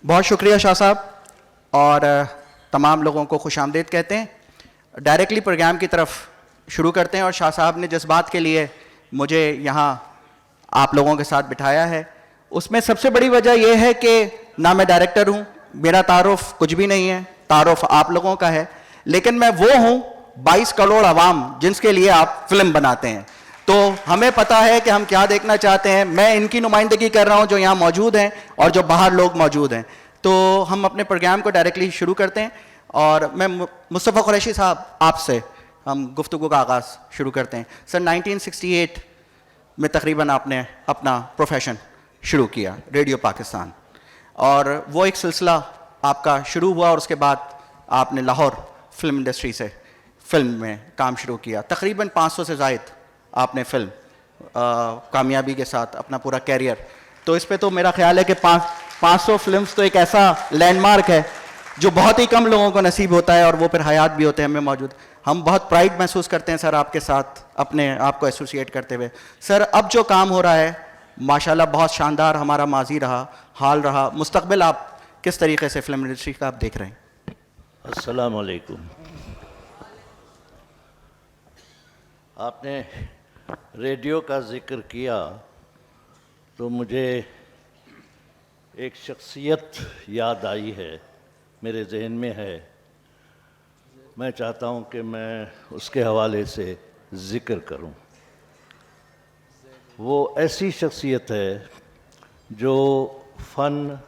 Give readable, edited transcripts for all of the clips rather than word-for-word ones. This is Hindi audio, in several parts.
बहुत शुक्रिया शाह साहब और तमाम लोगों को खुशामदीद कहते हैं। डायरेक्टली प्रोग्राम की तरफ शुरू करते हैं और शाह साहब ने जिस बात के लिए मुझे यहाँ आप लोगों के साथ बिठाया है उसमें सबसे बड़ी वजह यह है कि ना मैं डायरेक्टर हूँ, मेरा तारुफ कुछ भी नहीं है, तारुफ आप लोगों का है, लेकिन मैं वो हूँ 22 करोड़ अवाम जिसके लिए आप फिल्म बनाते हैं। तो हमें पता है कि हम क्या देखना चाहते हैं। मैं इनकी नुमाइंदगी कर रहा हूं जो यहाँ मौजूद हैं और जो बाहर लोग मौजूद हैं। तो हम अपने प्रोग्राम को डायरेक्टली शुरू करते हैं और मैं मुस्तफ़ा कुरैशी साहब आपसे हम गुफ्तगू का आगाज़ शुरू करते हैं। सर 1968 में तकरीबन आपने अपना प्रोफेशन शुरू किया रेडियो पाकिस्तान और वो एक सिलसिला आपका शुरू हुआ और उसके बाद आपने लाहौर फिल्म इंडस्ट्री से फिल्म में काम शुरू किया। तकरीबन 500 से ज़ायद आपने फिल्म कामयाबी के साथ अपना पूरा कैरियर, तो इस पे तो मेरा ख्याल है कि 500 फिल्म्स तो एक ऐसा लैंडमार्क है जो बहुत ही कम लोगों को नसीब होता है और वो फिर हयात भी होते हैं हमें मौजूद। हम बहुत प्राइड महसूस करते हैं सर आपके साथ अपने आप को एसोसिएट करते हुए। सर अब जो काम हो रहा है माशाल्लाह बहुत शानदार हमारा माजी रहा, हाल रहा, मुस्तकबिल आप किस तरीके से फिल्म इंडस्ट्री का आप देख रहे हैं? अस्सलाम वालेकुम। आपने रेडियो का जिक्र किया तो मुझे एक शख्सियत याद आई है, मेरे जहन में है। मैं चाहता हूं कि मैं उसके हवाले से ज़िक्र करूं। वो ऐसी शख्सियत है जो फ़न,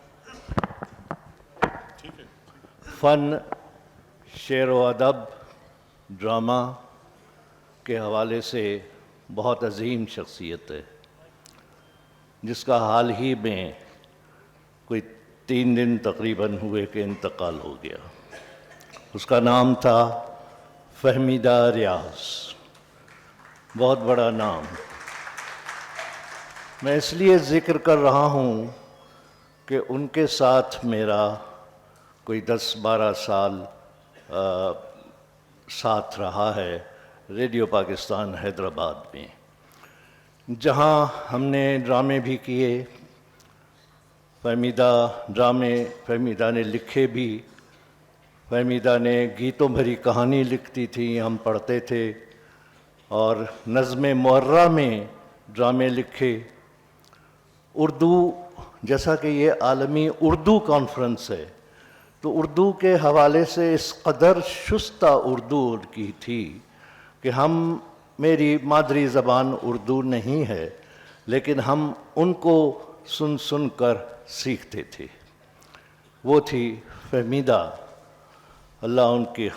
शेर व अदब, ड्रामा के हवाले से बहुत अजीम शख्सियत है, जिसका हाल ही में कोई 3 दिन तकरीबन हुए कि इंतकाल हो गया। उसका नाम था फ़हमीदा रियाज़। बहुत बड़ा नाम। मैं इसलिए ज़िक्र कर रहा हूँ कि उनके साथ मेरा कोई 10-12 साल साथ रहा है रेडियो पाकिस्तान हैदराबाद में, जहाँ हमने ड्रामे भी किए। फ़हमीदा ने लिखे भी। फ़हमीदा ने गीतों भरी कहानी लिखती थी, हम पढ़ते थे, और नज़्म मुअर्रा में ड्रामे लिखे। उर्दू, जैसा कि ये आलमी उर्दू कॉन्फ्रेंस है, तो उर्दू के हवाले से इस कदर शुस्ता उर्दू उनकी थी कि मेरी मादरी ज़बान उर्दू नहीं है, लेकिन हम उनको सुन सुन कर सीखते थे। वो थी फ़हमीदा, अल्लाह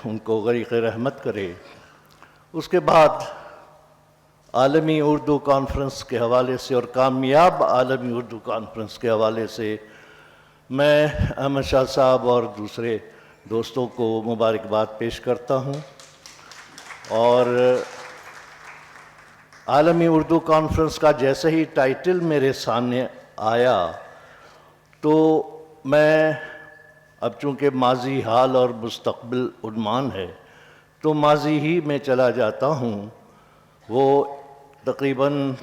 उनको गरीक़ रहमत करे। उसके बाद आलमी उर्दू कॉन्फ्रेंस के हवाले से और कामयाब आलमी उर्दू कॉन्फ्रेंस के हवाले से मैं अहमद शाह साहब और दूसरे दोस्तों को मुबारकबाद पेश करता हूँ। और आलमी उर्दू कॉन्फ्रेंस का जैसे ही टाइटल मेरे सामने आया तो मैं, अब चूँकि माजी, हाल और मुस्तकबिल उन्मान है, तो माजी ही में चला जाता हूँ। वो तकरीबन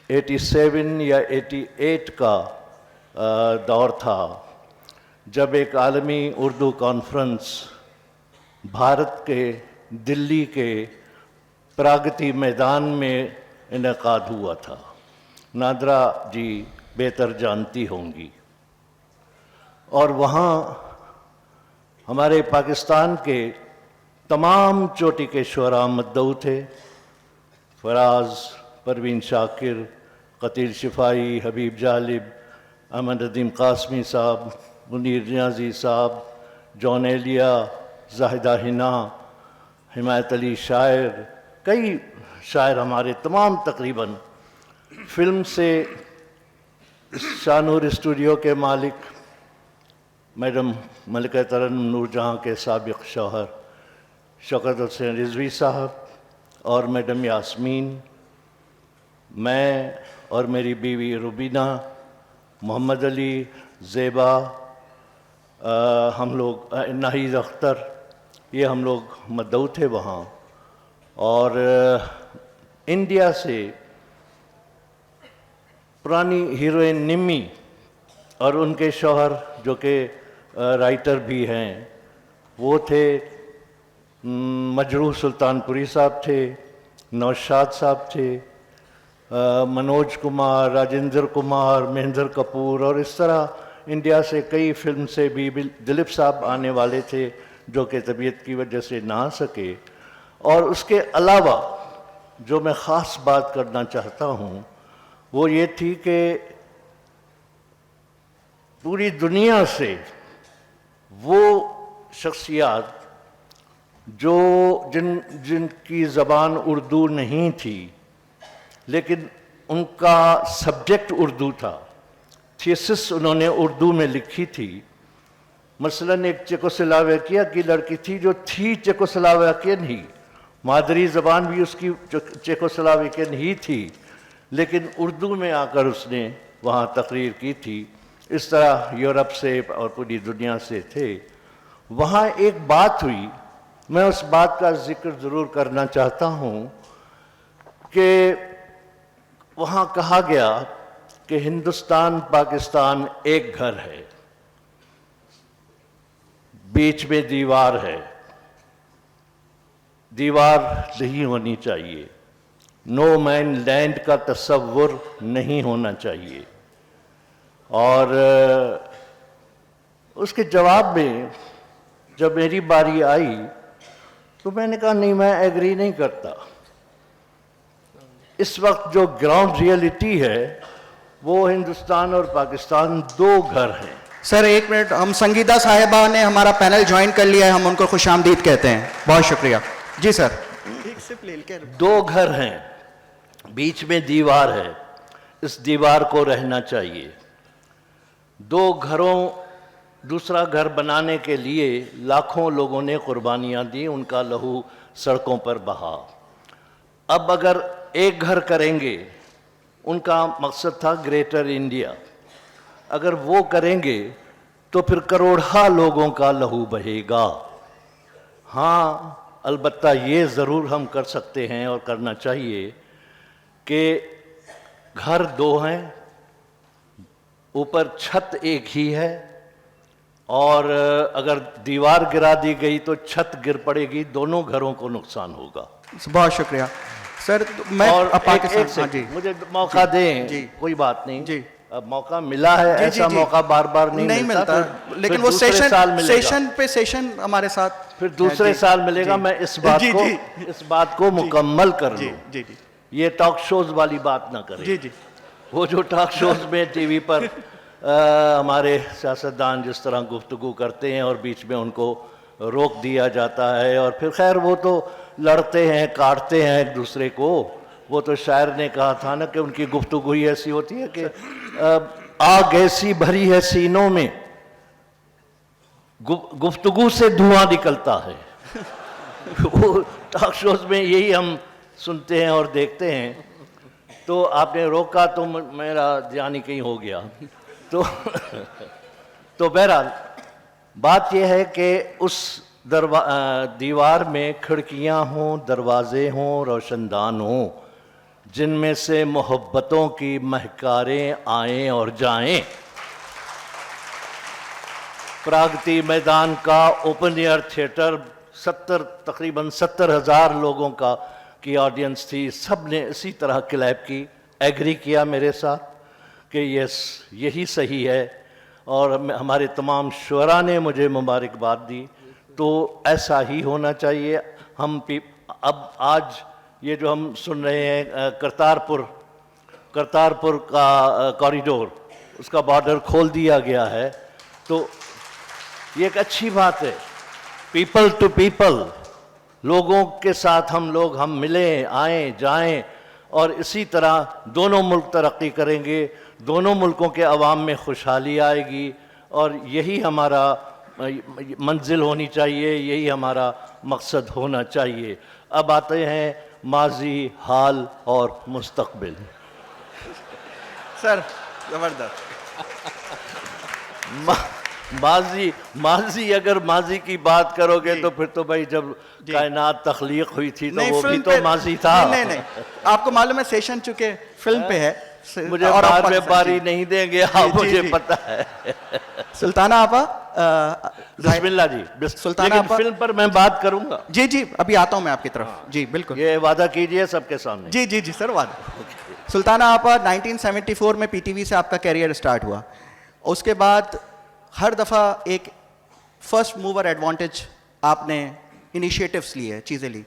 87 या 88 का दौर था जब एक आलमी उर्दू कॉन्फ्रेंस भारत के दिल्ली के प्रगति मैदान में इनेकाद हुआ था। नादरा जी बेहतर जानती होंगी। और वहाँ हमारे पाकिस्तान के तमाम चोटी के शुअरा मद्दऊ थे। फराज, परवीन शाकिर, कतील शिफाई, हबीब जालिब, अहमद नदीम कासमी साहब, मुनीर नियाज़ी साहब, जॉन एलिया, जाहिदा हिना, हिमायत अली शायर, कई शायर हमारे तमाम तकरीबन। फिल्म से शाहनूर स्टूडियो के मालिक मैडम मलिका तरन्नुम नूरजहाँ के साबिक़ शौहर शौकत हुसैन रिजवी साहब और मैडम यास्मीन, मैं और मेरी बीवी रुबीना, मोहम्मद अली, ज़ेबा, हम लोग, नाहिद अख्तर, ये हम लोग मद्दऊ थे वहाँ। और इंडिया से पुरानी हीरोइन निम्मी और उनके शौहर जो कि राइटर भी हैं, वो थे मजरूह सुल्तानपुरी साहब थे, नौशाद साहब थे, मनोज कुमार, राजेंद्र कुमार, महेंद्र कपूर, और इस तरह इंडिया से कई फिल्म से भी दिलीप साहब आने वाले थे जो कि तबीयत की वजह से ना आ सके। और उसके अलावा जो मैं ख़ास बात करना चाहता हूँ वो ये थी कि पूरी दुनिया से वो शख्सियात जो जिनकी ज़बान उर्दू नहीं थी लेकिन उनका सब्जेक्ट उर्दू था, थीसिस उन्होंने उर्दू में लिखी थी। मसलन एक चेकोस्लोवाकिया की लड़की थी जो थी चेकोस्लोवाकियन ही, मादरी ज़बान भी उसकी चेकोस्लोवाकियन ही थी, लेकिन उर्दू में आकर उसने वहाँ तकरीर की थी। इस तरह यूरोप से और पूरी दुनिया से थे। वहाँ एक बात हुई, मैं उस बात का जिक्र ज़रूर करना चाहता हूँ कि वहाँ कहा गया कि हिंदुस्तान पाकिस्तान एक घर है, बीच में दीवार है, दीवार नहीं होनी चाहिए, नो मैन लैंड का तस्वुर नहीं होना चाहिए। और उसके जवाब में जब मेरी बारी आई तो मैंने कहा नहीं, मैं एग्री नहीं करता। इस वक्त जो ग्राउंड रियलिटी है वो हिंदुस्तान और पाकिस्तान दो घर हैं। सर एक मिनट, हम संगीता साहिबा ने हमारा पैनल ज्वाइन कर लिया है, हम उनको खुशामदीद कहते हैं। बहुत शुक्रिया जी सर। एक सिप ले लेकर। दो घर हैं, बीच में दीवार है, इस दीवार को रहना चाहिए। दो घरों दूसरा घर बनाने के लिए लाखों लोगों ने कुर्बानियां दी, उनका लहू सड़कों पर बहा। अब अगर एक घर करेंगे, उनका मकसद था ग्रेटर इंडिया, अगर वो करेंगे तो फिर करोड़ों लोगों का लहू बहेगा। हाँ, अलबत्ता ये ज़रूर हम कर सकते हैं और करना चाहिए कि घर दो हैं, ऊपर छत एक ही है, और अगर दीवार गिरा दी गई तो छत गिर पड़ेगी, दोनों घरों को नुकसान होगा। बहुत शुक्रिया सर। मैं और पाकिस्तान जी मुझे मौका दें जी, कोई बात नहीं जी, अब मौका मिला है, जी, ऐसा जी, मौका बार बार नहीं मिलता, लेकिन वो सेशन हमारे साथ फिर दूसरे साल मिलेगा। मैं इस बात को मुकम्मल कर लूं। जी जी, ये टॉक शोज वाली बात ना करें। जी जी, वो जो टॉक शोज में टीवी पर हमारे सियासतदान जिस तरह गुफ्तगू करते हैं और बीच में उनको रोक दिया जाता है, और फिर खैर वो तो लड़ते हैं, काटते हैं एक दूसरे को। वो तो शायर ने कहा था ना कि उनकी गुफ्तगू ही ऐसी होती है कि आग ऐसी भरी है सीनों में, गुफ्तगू से धुआं निकलता है। वो टॉक शोज में यही हम सुनते हैं और देखते हैं। तो आपने रोका तो मेरा ध्यान ही कहीं हो गया। तो बहरहाल बात यह है कि उस दीवार में खिड़कियां हों, दरवाजे हों, रोशनदान हों, जिनमें से मोहब्बतों की महकारें आएं और जाएं। प्रागति मैदान का ओपन एयर थिएटर तकरीबन 70,000 लोगों की ऑडियंस थी। सब ने इसी तरह क्लैप की, एग्री किया मेरे साथ कि यस यही सही है, और हमारे तमाम शुरा ने मुझे मुबारकबाद दी। तो ऐसा ही होना चाहिए। अब आज ये जो हम सुन रहे हैं करतारपुर का कॉरिडोर, उसका बॉर्डर खोल दिया गया है, तो ये एक अच्छी बात है। पीपल टू पीपल, लोगों के साथ हम मिलें, आएँ जाएं, और इसी तरह दोनों मुल्क तरक्की करेंगे, दोनों मुल्कों के अवाम में खुशहाली आएगी, और यही हमारा मंजिल होनी चाहिए, यही हमारा मकसद होना चाहिए। अब आते हैं माजी, हाल और मुस्तकबिल। सर जबरदस्त। माजी अगर माजी की बात करोगे तो फिर तो भाई जब कायनात तख्लीक हुई थी तो वो भी तो माजी था। नहीं, आपको मालूम है सेशन चूंकि फिल्म पे है मुझे और बाद आप में पाकिस्तान- बारी नहीं देंगे आप, जी, मुझे जी। पता है। सुल्ताना आपा, बिस्मिल्लाह जी, सुल्ताना लेकिन आपा- फिल्म पर मैं बात करूंगा। जी जी, अभी आता हूं मैं आपकी तरफ। जी बिल्कुल। ये वादा कीजिए सबके सामने। जी जी जी सर, वादा। सुल्ताना आपा, 1974 में पीटीवी से आपका कैरियर स्टार्ट हुआ। उसके बाद हर दफ़ा एक फर्स्ट मूवर एडवांटेज आपने इनिशिएटिव्स लिए, चीज़ें ली।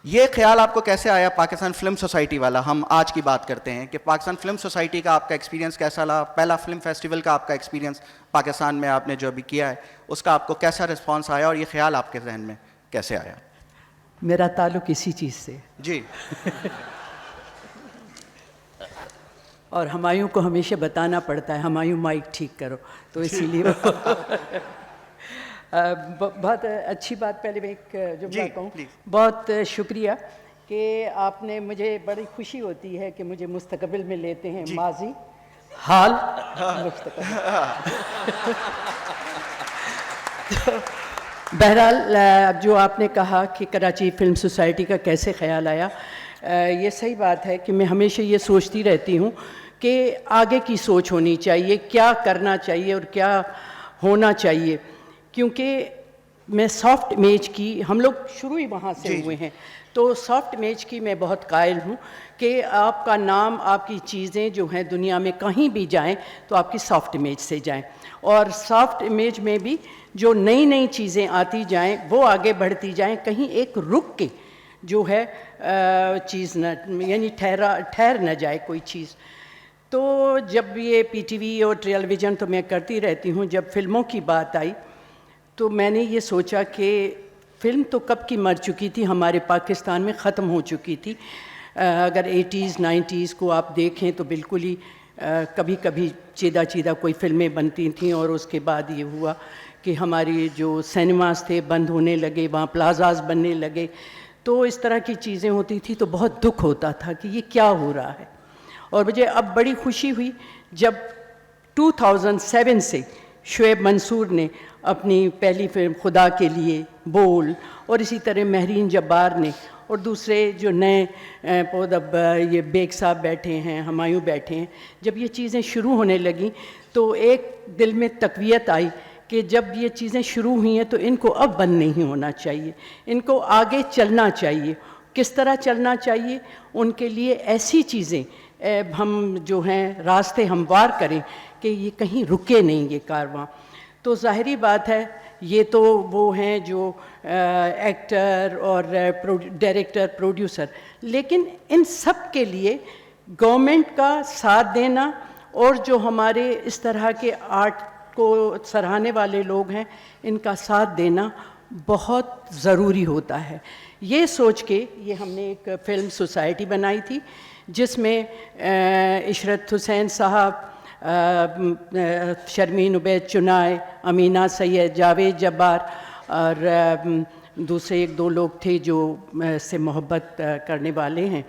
ये ख्याल आपको कैसे आया पाकिस्तान फिल्म सोसाइटी वाला? हम आज की बात करते हैं कि पाकिस्तान फिल्म सोसाइटी का आपका एक्सपीरियंस कैसा रहा, पहला फिल्म फेस्टिवल का आपका एक्सपीरियंस पाकिस्तान में आपने जो अभी किया है, उसका आपको कैसा रिस्पांस आया और ये ख्याल आपके जहन में कैसे आया? मेरा ताल्लुक इसी चीज़ से, जी और हुमायूं को हमेशा बताना पड़ता है, हुमायूं माइक ठीक करो, तो इसीलिए बहुत अच्छी बात। पहले मैं एक जुमला जी, कहूँ, प्लीज़। बहुत शुक्रिया कि आपने, मुझे बड़ी खुशी होती है कि मुझे मुस्तकबिल में लेते हैं, माजी, हाल, मुस्तकबिल। तो बहरहाल जो आपने कहा कि कराची फिल्म सोसाइटी का कैसे ख्याल आया, ये सही बात है कि मैं हमेशा ये सोचती रहती हूँ कि आगे की सोच होनी चाहिए, क्या करना चाहिए और क्या होना चाहिए, क्योंकि मैं सॉफ्ट इमेज की, हम लोग शुरू ही वहाँ से हुए हैं, तो सॉफ्ट इमेज की मैं बहुत कायल हूँ कि आपका नाम, आपकी चीज़ें जो हैं दुनिया में कहीं भी जाएं तो आपकी सॉफ्ट इमेज से जाएं, और सॉफ्ट इमेज में भी जो नई नई चीज़ें आती जाएं वो आगे बढ़ती जाएं, कहीं एक रुक के जो है चीज़ न, यानी ठहर न जाए कोई चीज़। तो जब ये पीटीवी और टेलीविज़न तो मैं करती रहती हूँ, जब फिल्मों की बात आई तो मैंने ये सोचा कि फ़िल्म तो कब की मर चुकी थी, हमारे पाकिस्तान में ख़त्म हो चुकी थी। अगर 80s 90s को आप देखें तो बिल्कुल ही कभी कभी चीदा चीदा कोई फ़िल्में बनती थीं, और उसके बाद ये हुआ कि हमारी जो सिनेमास थे बंद होने लगे, वहाँ प्लाजाज बनने लगे, तो इस तरह की चीज़ें होती थी, तो बहुत दुख होता था कि ये क्या हो रहा है। और मुझे अब बड़ी खुशी हुई जब 2007 से शुएब मंसूर ने अपनी पहली फिल्म खुदा के लिए, बोल, और इसी तरह महरीन जब्बार ने, और दूसरे जो नए पौध, अब ये बेग साहब बैठे हैं, हुमायूं बैठे हैं, जब ये चीज़ें शुरू होने लगी तो एक दिल में तक़वियत आई कि जब ये चीज़ें शुरू हुई हैं तो इनको अब बंद नहीं होना चाहिए, इनको आगे चलना चाहिए। किस तरह चलना चाहिए? उनके लिए ऐसी चीज़ें हम जो हैं रास्ते हमवार करें कि ये कहीं रुके नहीं ये कारवां। तो ज़ाहिरी बात है, ये तो वो हैं जो एक्टर और डायरेक्टर, प्रोड्यूसर, लेकिन इन सब के लिए गवर्नमेंट का साथ देना और जो हमारे इस तरह के आर्ट को सराहने वाले लोग हैं, इनका साथ देना बहुत ज़रूरी होता है। ये सोच के ये हमने एक फ़िल्म सोसाइटी बनाई थी, जिसमें इशरत हुसैन साहब, शर्मीन उबैद चुनाए, अमीना सैयद, जावेद जब्बार और दूसरे एक दो लोग थे जो से मोहब्बत करने वाले हैं।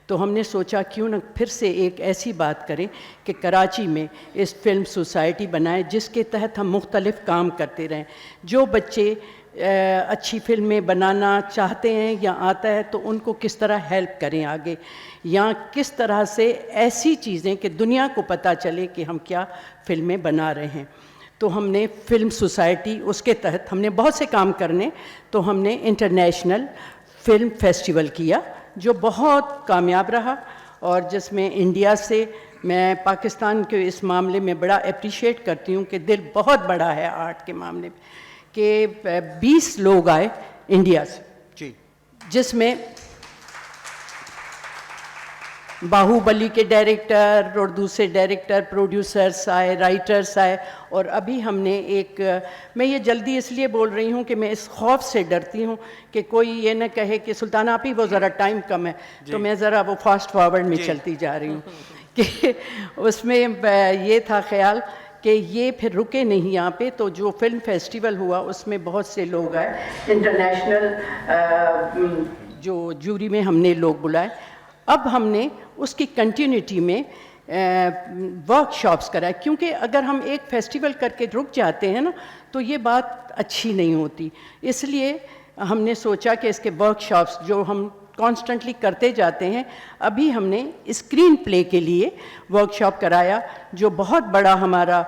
तो हमने सोचा क्यों न फिर से एक ऐसी बात करें कि कराची में इस फिल्म सोसाइटी बनाएं जिसके तहत हम मुख्तलिफ़ काम करते रहें। जो बच्चे अच्छी फिल्में बनाना चाहते हैं या आता है तो उनको किस तरह हेल्प करें आगे, या किस तरह से ऐसी चीज़ें कि दुनिया को पता चले कि हम क्या फिल्में बना रहे हैं। तो हमने फिल्म सोसाइटी, उसके तहत हमने बहुत से काम करने, तो हमने इंटरनेशनल फिल्म फेस्टिवल किया जो बहुत कामयाब रहा, और जिसमें इंडिया से, मैं पाकिस्तान के इस मामले में बड़ा अप्रिशिएट करती हूँ कि दिल बहुत बड़ा है आर्ट के मामले में, कि 20 लोग आए इंडिया से जी, जिसमें बाहुबली के डायरेक्टर और दूसरे डायरेक्टर, प्रोड्यूसर्स आए, राइटर्स आए। और अभी हमने एक, मैं ये जल्दी इसलिए बोल रही हूँ कि मैं इस खौफ से डरती हूँ कि कोई ये न कहे कि सुल्ताना आप ही, वो ज़रा टाइम कम है, तो मैं ज़रा वो फास्ट फॉरवर्ड में चलती जा रही हूँ कि उसमें ये था ख्याल कि ये फिर रुके नहीं यहाँ पे। तो जो फिल्म फेस्टिवल हुआ उसमें बहुत से लोग आए, इंटरनेशनल जो जूरी में हमने लोग बुलाए। अब हमने उसकी कंटिन्यूटी में वर्कशॉप्स कराए, क्योंकि अगर हम एक फेस्टिवल करके रुक जाते हैं ना तो ये बात अच्छी नहीं होती। इसलिए हमने सोचा कि इसके वर्कशॉप्स जो हम कॉन्स्टेंटली करते जाते हैं। अभी हमने स्क्रीन प्ले के लिए वर्कशॉप कराया, जो बहुत बड़ा हमारा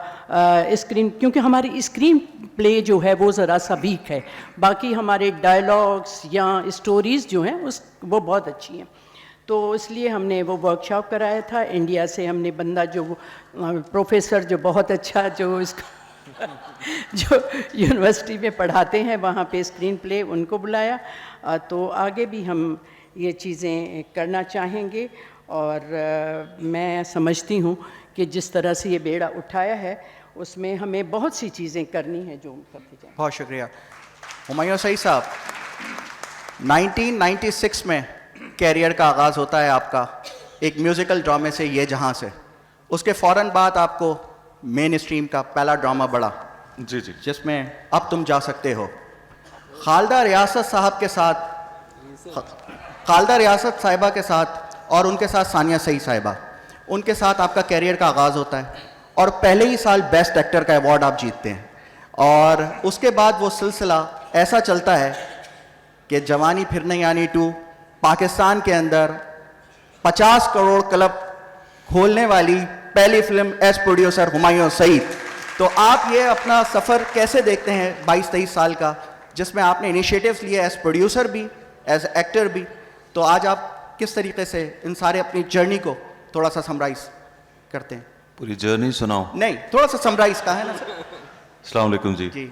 स्क्रीन, क्योंकि हमारी स्क्रीन प्ले जो है वो ज़रा सा वीक है, बाकी हमारे डायलॉग्स या स्टोरीज़ जो हैं वो बहुत अच्छी हैं। तो इसलिए हमने वो वर्कशॉप कराया था। इंडिया से हमने बंदा जो प्रोफेसर जो बहुत अच्छा जो इसको जो यूनिवर्सिटी में पढ़ाते हैं वहाँ पे स्क्रीन प्ले, उनको बुलाया। तो आगे भी हम ये चीज़ें करना चाहेंगे और मैं समझती हूँ कि जिस तरह से ये बेड़ा उठाया है उसमें हमें बहुत सी चीज़ें करनी है जो करते जाएं। बहुत शुक्रिया। हुमायूं सईद साहब, 1996 में कैरियर का आगाज़ होता है आपका एक म्यूज़िकल ड्रामे से, ये जहाँ से। उसके फ़ौरन बाद आपको मेन स्ट्रीम का पहला ड्रामा बढ़ा, जी जी, जिसमें अब तुम जा सकते हो। खालदा रियासत साहब के साथ, खालदा रियासत साहिबा के साथ और उनके साथ सानिया सईद साहिबा, उनके साथ आपका कैरियर का आगाज़ होता है और पहले ही साल बेस्ट एक्टर का अवार्ड आप जीतते हैं। और उसके बाद वो सिलसिला ऐसा चलता है कि जवानी फिर नहीं आनी 2 पाकिस्तान के अंदर 50 करोड़ क्लब खोलने वाली पहली film as producer Humayun Saeed. तो आप ये अपना सफ़र कैसे देखते हैं 22-23 साल का, जिसमें आपने इनिशिएटिव्स लिए एज प्रोड्यूसर भी, एज एक्टर भी। तो आज आप किस तरीके से इन सारे अपनी जर्नी को थोड़ा सा समराइज करते हैं? पूरी जर्नी सुनाओ? नहीं, थोड़ा सा समराइज का है ना सर। अस्सलाम वालेकुम जी। जी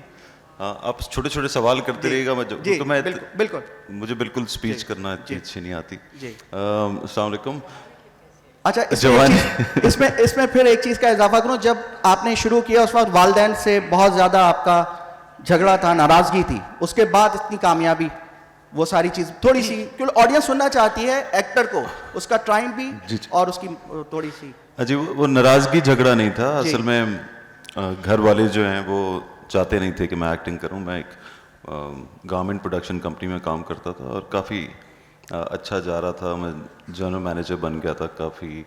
हाँ, आप छोटे छोटे सवाल करते रहिएगा। मैं जी, क्योंकि मैं बिल्कुल मुझे बिल्कुल स्पीच करना अच्छी नहीं आती। जी। अस्सलाम वालेकुम। अच्छा, जवानी इसमें फिर एक चीज़ का इजाफा करूं, जब आपने शुरू किया उस वक्त वालिदैन से बहुत ज़्यादा आपका झगड़ा था, नाराज़गी थी, उसके बाद इतनी कामयाबी, वो सारी चीज़ थोड़ी सी, क्योंकि ऑडियंस सुनना चाहती है एक्टर को, उसका टाइम भी जी। और उसकी थोड़ी सी। अजी वो नाराज़गी झगड़ा नहीं था असल में। घर वाले जो हैं वो चाहते नहीं थे कि मैं एक्टिंग करूं। मैं एक गारमेंट प्रोडक्शन कंपनी में काम करता था और काफ़ी अच्छा जा रहा था। मैं जनरल मैनेजर बन गया था काफ़ी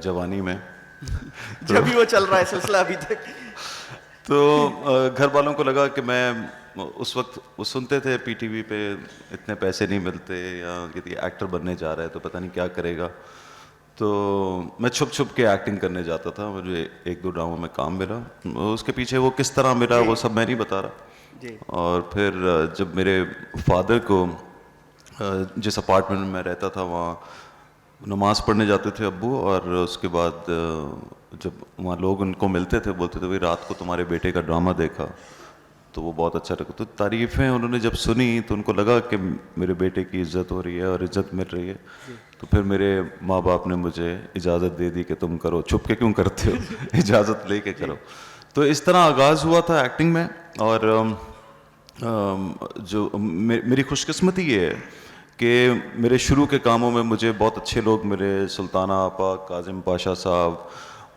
जवानी में। जब भी वो चल रहा है सिलसिला अभी तक। तो घर वालों को लगा कि मैं उस वक्त वो सुनते थे पीटीवी पे इतने पैसे नहीं मिलते, या यदि एक्टर बनने जा रहा है तो पता नहीं क्या करेगा। तो मैं छुप छुप के एक्टिंग करने जाता था। मुझे 1-2 ड्रामों में काम मिला, उसके पीछे वो किस तरह मिला वो सब मैं नहीं बता रहा जी। और फिर जब मेरे फादर को जिस अपार्टमेंट में रहता था वहाँ नमाज़ पढ़ने जाते थे अब्बू, और उसके बाद जब वहाँ लोग उनको मिलते थे बोलते थे भाई रात को तुम्हारे बेटे का ड्रामा देखा, तो वो बहुत अच्छा लगा। तो तारीफ़ें उन्होंने जब सुनी तो उनको लगा कि मेरे बेटे की इज़्ज़त हो रही है और इज़्ज़त मिल रही है। तो फिर मेरे माँ बाप ने मुझे इजाज़त दे दी कि तुम करो, छुप के क्यों करते हो, इजाज़त लेके करो। तो इस तरह आगाज़ हुआ था एक्टिंग में। और जो मेरी खुशकिस्मती ये है कि मेरे शुरू के कामों में मुझे बहुत अच्छे लोग मिले, सुल्ताना आपा, काजिम पाशा साहब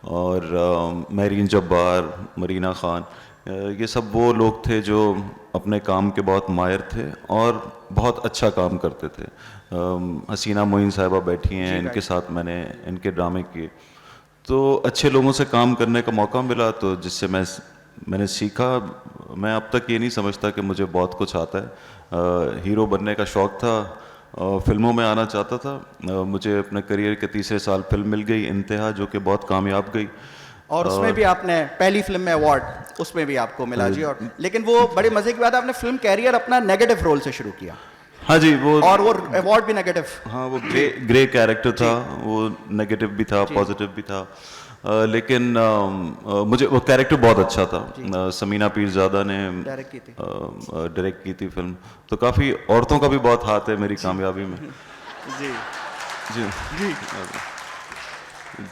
और महरीन जब्बार, मरीना ख़ान। ये सब वो लोग थे जो अपने काम के बहुत माहिर थे और बहुत अच्छा काम करते थे। हसीना मोइन साहिबा बैठी हैं, इनके साथ मैंने इनके ड्रामे किए। तो अच्छे लोगों से काम करने का मौका मिला, तो जिससे मैंने सीखा। मैं अब तक ये नहीं समझता कि मुझे बहुत कुछ आता है। हीरो बनने का शौक़ था, फिल्मों में आना चाहता था। मुझे अपने करियर के 3 साल फिल्म मिल गई इंतहा, जो कि बहुत कामयाब गई। और उसमें भी आपने पहली फिल्म में अवार्ड उसमें भी आपको मिला जी। और लेकिन वो बड़े मजे की बात है, आपने फिल्म कैरियर अपना नेगेटिव रोल से शुरू किया। हाँ जी, वो अवार्ड भी नेगेटिव। हाँ, वो ग्रे कैरेक्टर था, वो नेगेटिव भी था, पॉजिटिव भी था। लेकिन मुझे वो कैरेक्टर बहुत अच्छा था। समीना पीरज़ादा ने डायरेक्ट की थी फिल्म। तो काफ़ी औरतों का भी बहुत हाथ है मेरी कामयाबी में। जी जी जी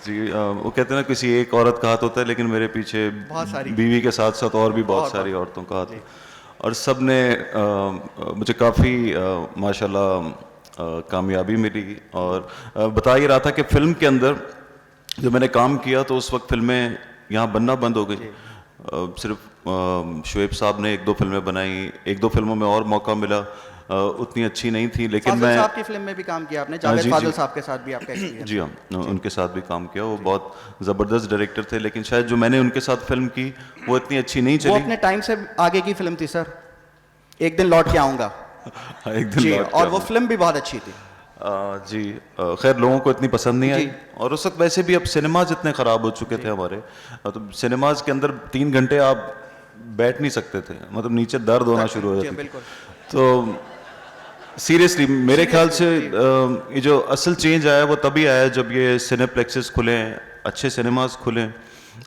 जी। वो कहते हैं ना किसी एक औरत का हाथ होता है, लेकिन मेरे पीछे बहुत सारी, बीवी के साथ साथ और भी बहुत सारी औरतों का हाथ है। और सब ने मुझे काफ़ी माशाल्लाह कामयाबी मिली। और बता ही रहा था कि फ़िल्म के अंदर जब मैंने काम किया तो उस वक्त फिल्में यहाँ बनना बंद हो गई। सिर्फ शुएब साहब ने 1-2 फिल्में बनाई, 1-2 फिल्मों में और मौका मिला, उतनी अच्छी नहीं थी। लेकिन मैं साहब की फिल्म में भी काम किया आपने, जावेद फाजिल साहब के साथ भी आपका एक्सपीरियंस? जी हाँ, उनके साथ भी काम किया। वो बहुत ज़बरदस्त डायरेक्टर थे, लेकिन शायद जो मैंने उनके साथ फिल्म की वो इतनी अच्छी नहीं चली। वो अपने टाइम से आगे की फिल्म थी सर, एक दिन लौट के आऊँगा। एक दिन जी, लौट के और वो आऊँगा। फिल्म भी बहुत अच्छी थी। जी खैर लोगों को इतनी पसंद नहीं आई जी। और उस वक्त वैसे भी अब सिनेमाज इतने ख़राब हो चुके थे हमारे, तो सिनेमाज के अंदर 3 घंटे आप बैठ नहीं सकते थे, मतलब नीचे दर्द होना शुरू हो जी, जाती थी। बिल्कुल। तो सीरियसली मेरे ख्याल से ये जो असल चेंज आया वो तभी आया जब ये सिनेप्लेक्सेस खुले, अच्छे सिनेमाज खुले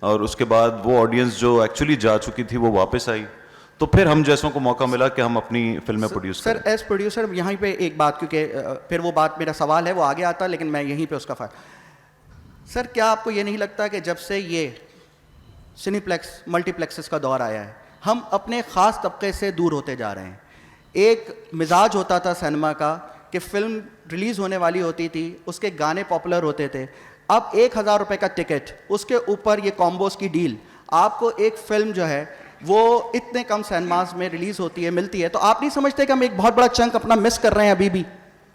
और उसके बाद वो ऑडियंस जो एक्चुअली जा चुकी थी वो वापस आई, तो फिर हम जैसों को मौका मिला कि हम अपनी फिल्में प्रोड्यूस सर करें। एज प्रोड्यूसर यहाँ पे एक बात, क्योंकि फिर वो बात, मेरा सवाल है वो आगे आता, लेकिन मैं यहीं पे उसका सर क्या आपको ये नहीं लगता कि जब से ये सिनीप्लेक्स मल्टीप्लेक्सेस का दौर आया है, हम अपने ख़ास तबके से दूर होते जा रहे हैं? एक मिजाज होता था सिनेमा का कि फ़िल्म रिलीज़ होने वाली होती थी, उसके गाने पॉपुलर होते थे। अब 1,000 रुपये का टिकट, उसके ऊपर ये कॉम्बोस की डील, आपको एक फ़िल्म जो है वो इतने कम सिनेमास में रिलीज़ होती है, मिलती है, तो आप नहीं समझते कि हम एक बहुत बड़ा चंक अपना मिस कर रहे हैं अभी भी? As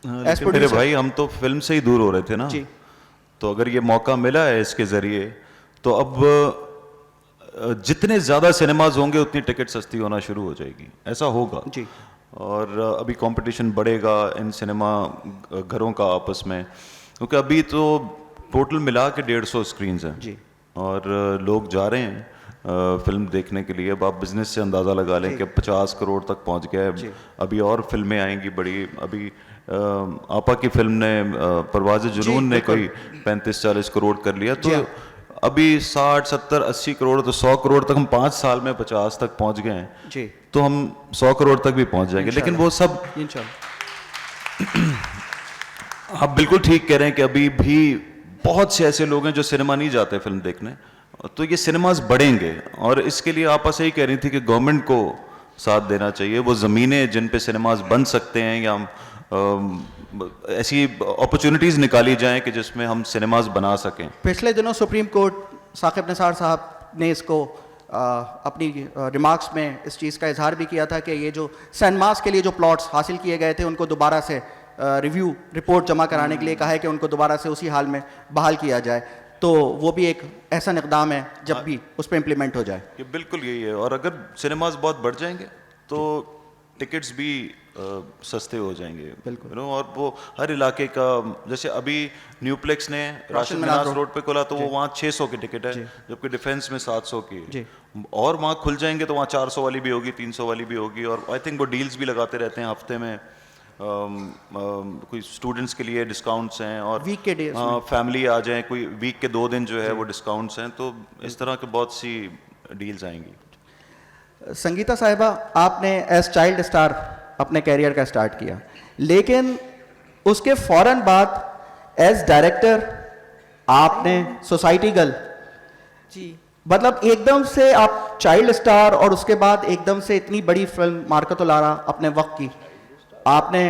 लेकिन मेरे producer? भाई हम तो फिल्म से ही दूर हो रहे थे ना, जी। तो अगर ये मौका मिला है इसके ज़रिए तो अब जितने ज़्यादा सिनेमाज होंगे उतनी टिकट सस्ती होना शुरू हो जाएगी, ऐसा होगा। जी। और अभी कंपटीशन बढ़ेगा इन सिनेमा घरों का आपस में, क्योंकि अभी तो टोटल मिला के 150 स्क्रीन्स हैं जी। और लोग जा रहे हैं फिल्म देखने के लिए। अब आप बिजनेस से अंदाज़ा लगा लें कि 50 करोड़ तक पहुंच गया है। अभी और फिल्में आएंगी बड़ी, अभी आपा की फिल्म ने परवाज़ जुनून ने कोई 35-40 करोड़ कर लिया, तो अभी 60, 70, 80 करोड़, तो 100 करोड़ तक हम 5 साल में 50 तक पहुंच गए हैं, जी। तो हम 100 करोड़ तक भी पहुंच जाएंगे। लेकिन वो सब इंशाल्लाह। आप बिल्कुल ठीक कह रहे हैं कि अभी भी बहुत से ऐसे लोग हैं जो सिनेमा नहीं जाते फिल्म देखने, तो ये सिनेमाज बढ़ेंगे और इसके लिए आप ऐसे ही कह रही थी कि गवर्नमेंट को साथ देना चाहिए। वो ज़मीनें जिन पे सिनेमाज बन सकते हैं या ऐसी अपॉर्चुनिटीज़ निकाली जाएं कि जिसमें हम सिनेमाज बना सकें। पिछले दिनों सुप्रीम कोर्ट साकिब निसार साहब ने इसको अपनी रिमार्क्स में इस चीज़ का इजहार भी किया था कि ये जो सिनेमास के लिए जो प्लॉट्स हासिल किए गए थे उनको दोबारा से रिव्यू रिपोर्ट जमा कराने के लिए कहा है कि उनको दोबारा से उसी हाल में बहाल किया जाए, तो वो भी एक ऐसा इक़दाम है जब भी उस पर इम्प्लीमेंट हो जाए। ये बिल्कुल यही है, और अगर सिनेमाज बहुत बढ़ जाएंगे तो टिकट्स भी सस्ते हो जाएंगे, बिल्कुल। और वो हर इलाके का, जैसे अभी न्यूप्लेक्स ने राशन मिनास रोड पे खोला तो वो वहाँ 600 की टिकट है, जबकि डिफेंस में 700 की है। और वहाँ खुल जाएंगे तो वहाँ 400 वाली भी होगी, 300 वाली भी होगी, और आई थिंक वो डील्स भी लगाते रहते हैं हफ्ते में। कोई स्टूडेंट्स के लिए डिस्काउंट्स हैं और वीक के डेज फैमिली आ जाए, कोई वीक के 2 दिन जो है वो डिस्काउंट्स हैं, तो इस तरह के बहुत सी डील्स आएंगी। संगीता साहिबा, आपने एज चाइल्ड स्टार अपने कैरियर का स्टार्ट किया, लेकिन उसके फौरन बाद एज डायरेक्टर आपने सोसाइटी गर्ल, जी, मतलब एकदम से आप चाइल्ड स्टार और उसके बाद एकदम से इतनी बड़ी फिल्म मार्केटो लारा अपने वक्त की आपने,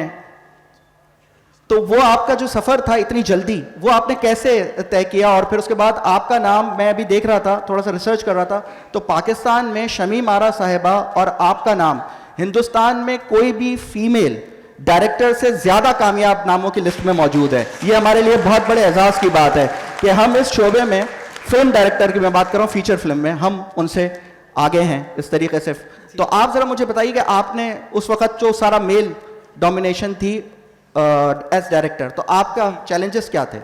तो वो आपका जो सफ़र था इतनी जल्दी, वो आपने कैसे तय किया? और फिर उसके बाद आपका नाम, मैं अभी देख रहा था, थोड़ा सा रिसर्च कर रहा था, तो पाकिस्तान में शमीम आरा साहिबा और आपका नाम हिंदुस्तान में कोई भी फीमेल डायरेक्टर से ज़्यादा कामयाब नामों की लिस्ट में मौजूद है। ये हमारे लिए बहुत बड़े एजाज़ की बात है कि हम इस शोबे में, फिल्म डायरेक्टर की मैं बात कर रहा हूँ, फीचर फिल्म में, हम उनसे आगे हैं इस तरीके से। तो आप ज़रा मुझे बताइए कि आपने उस वक़्त जो सारा मेल डोमिनेशन थी एज डायरेक्टर, तो आपका चैलेंजेस क्या थे?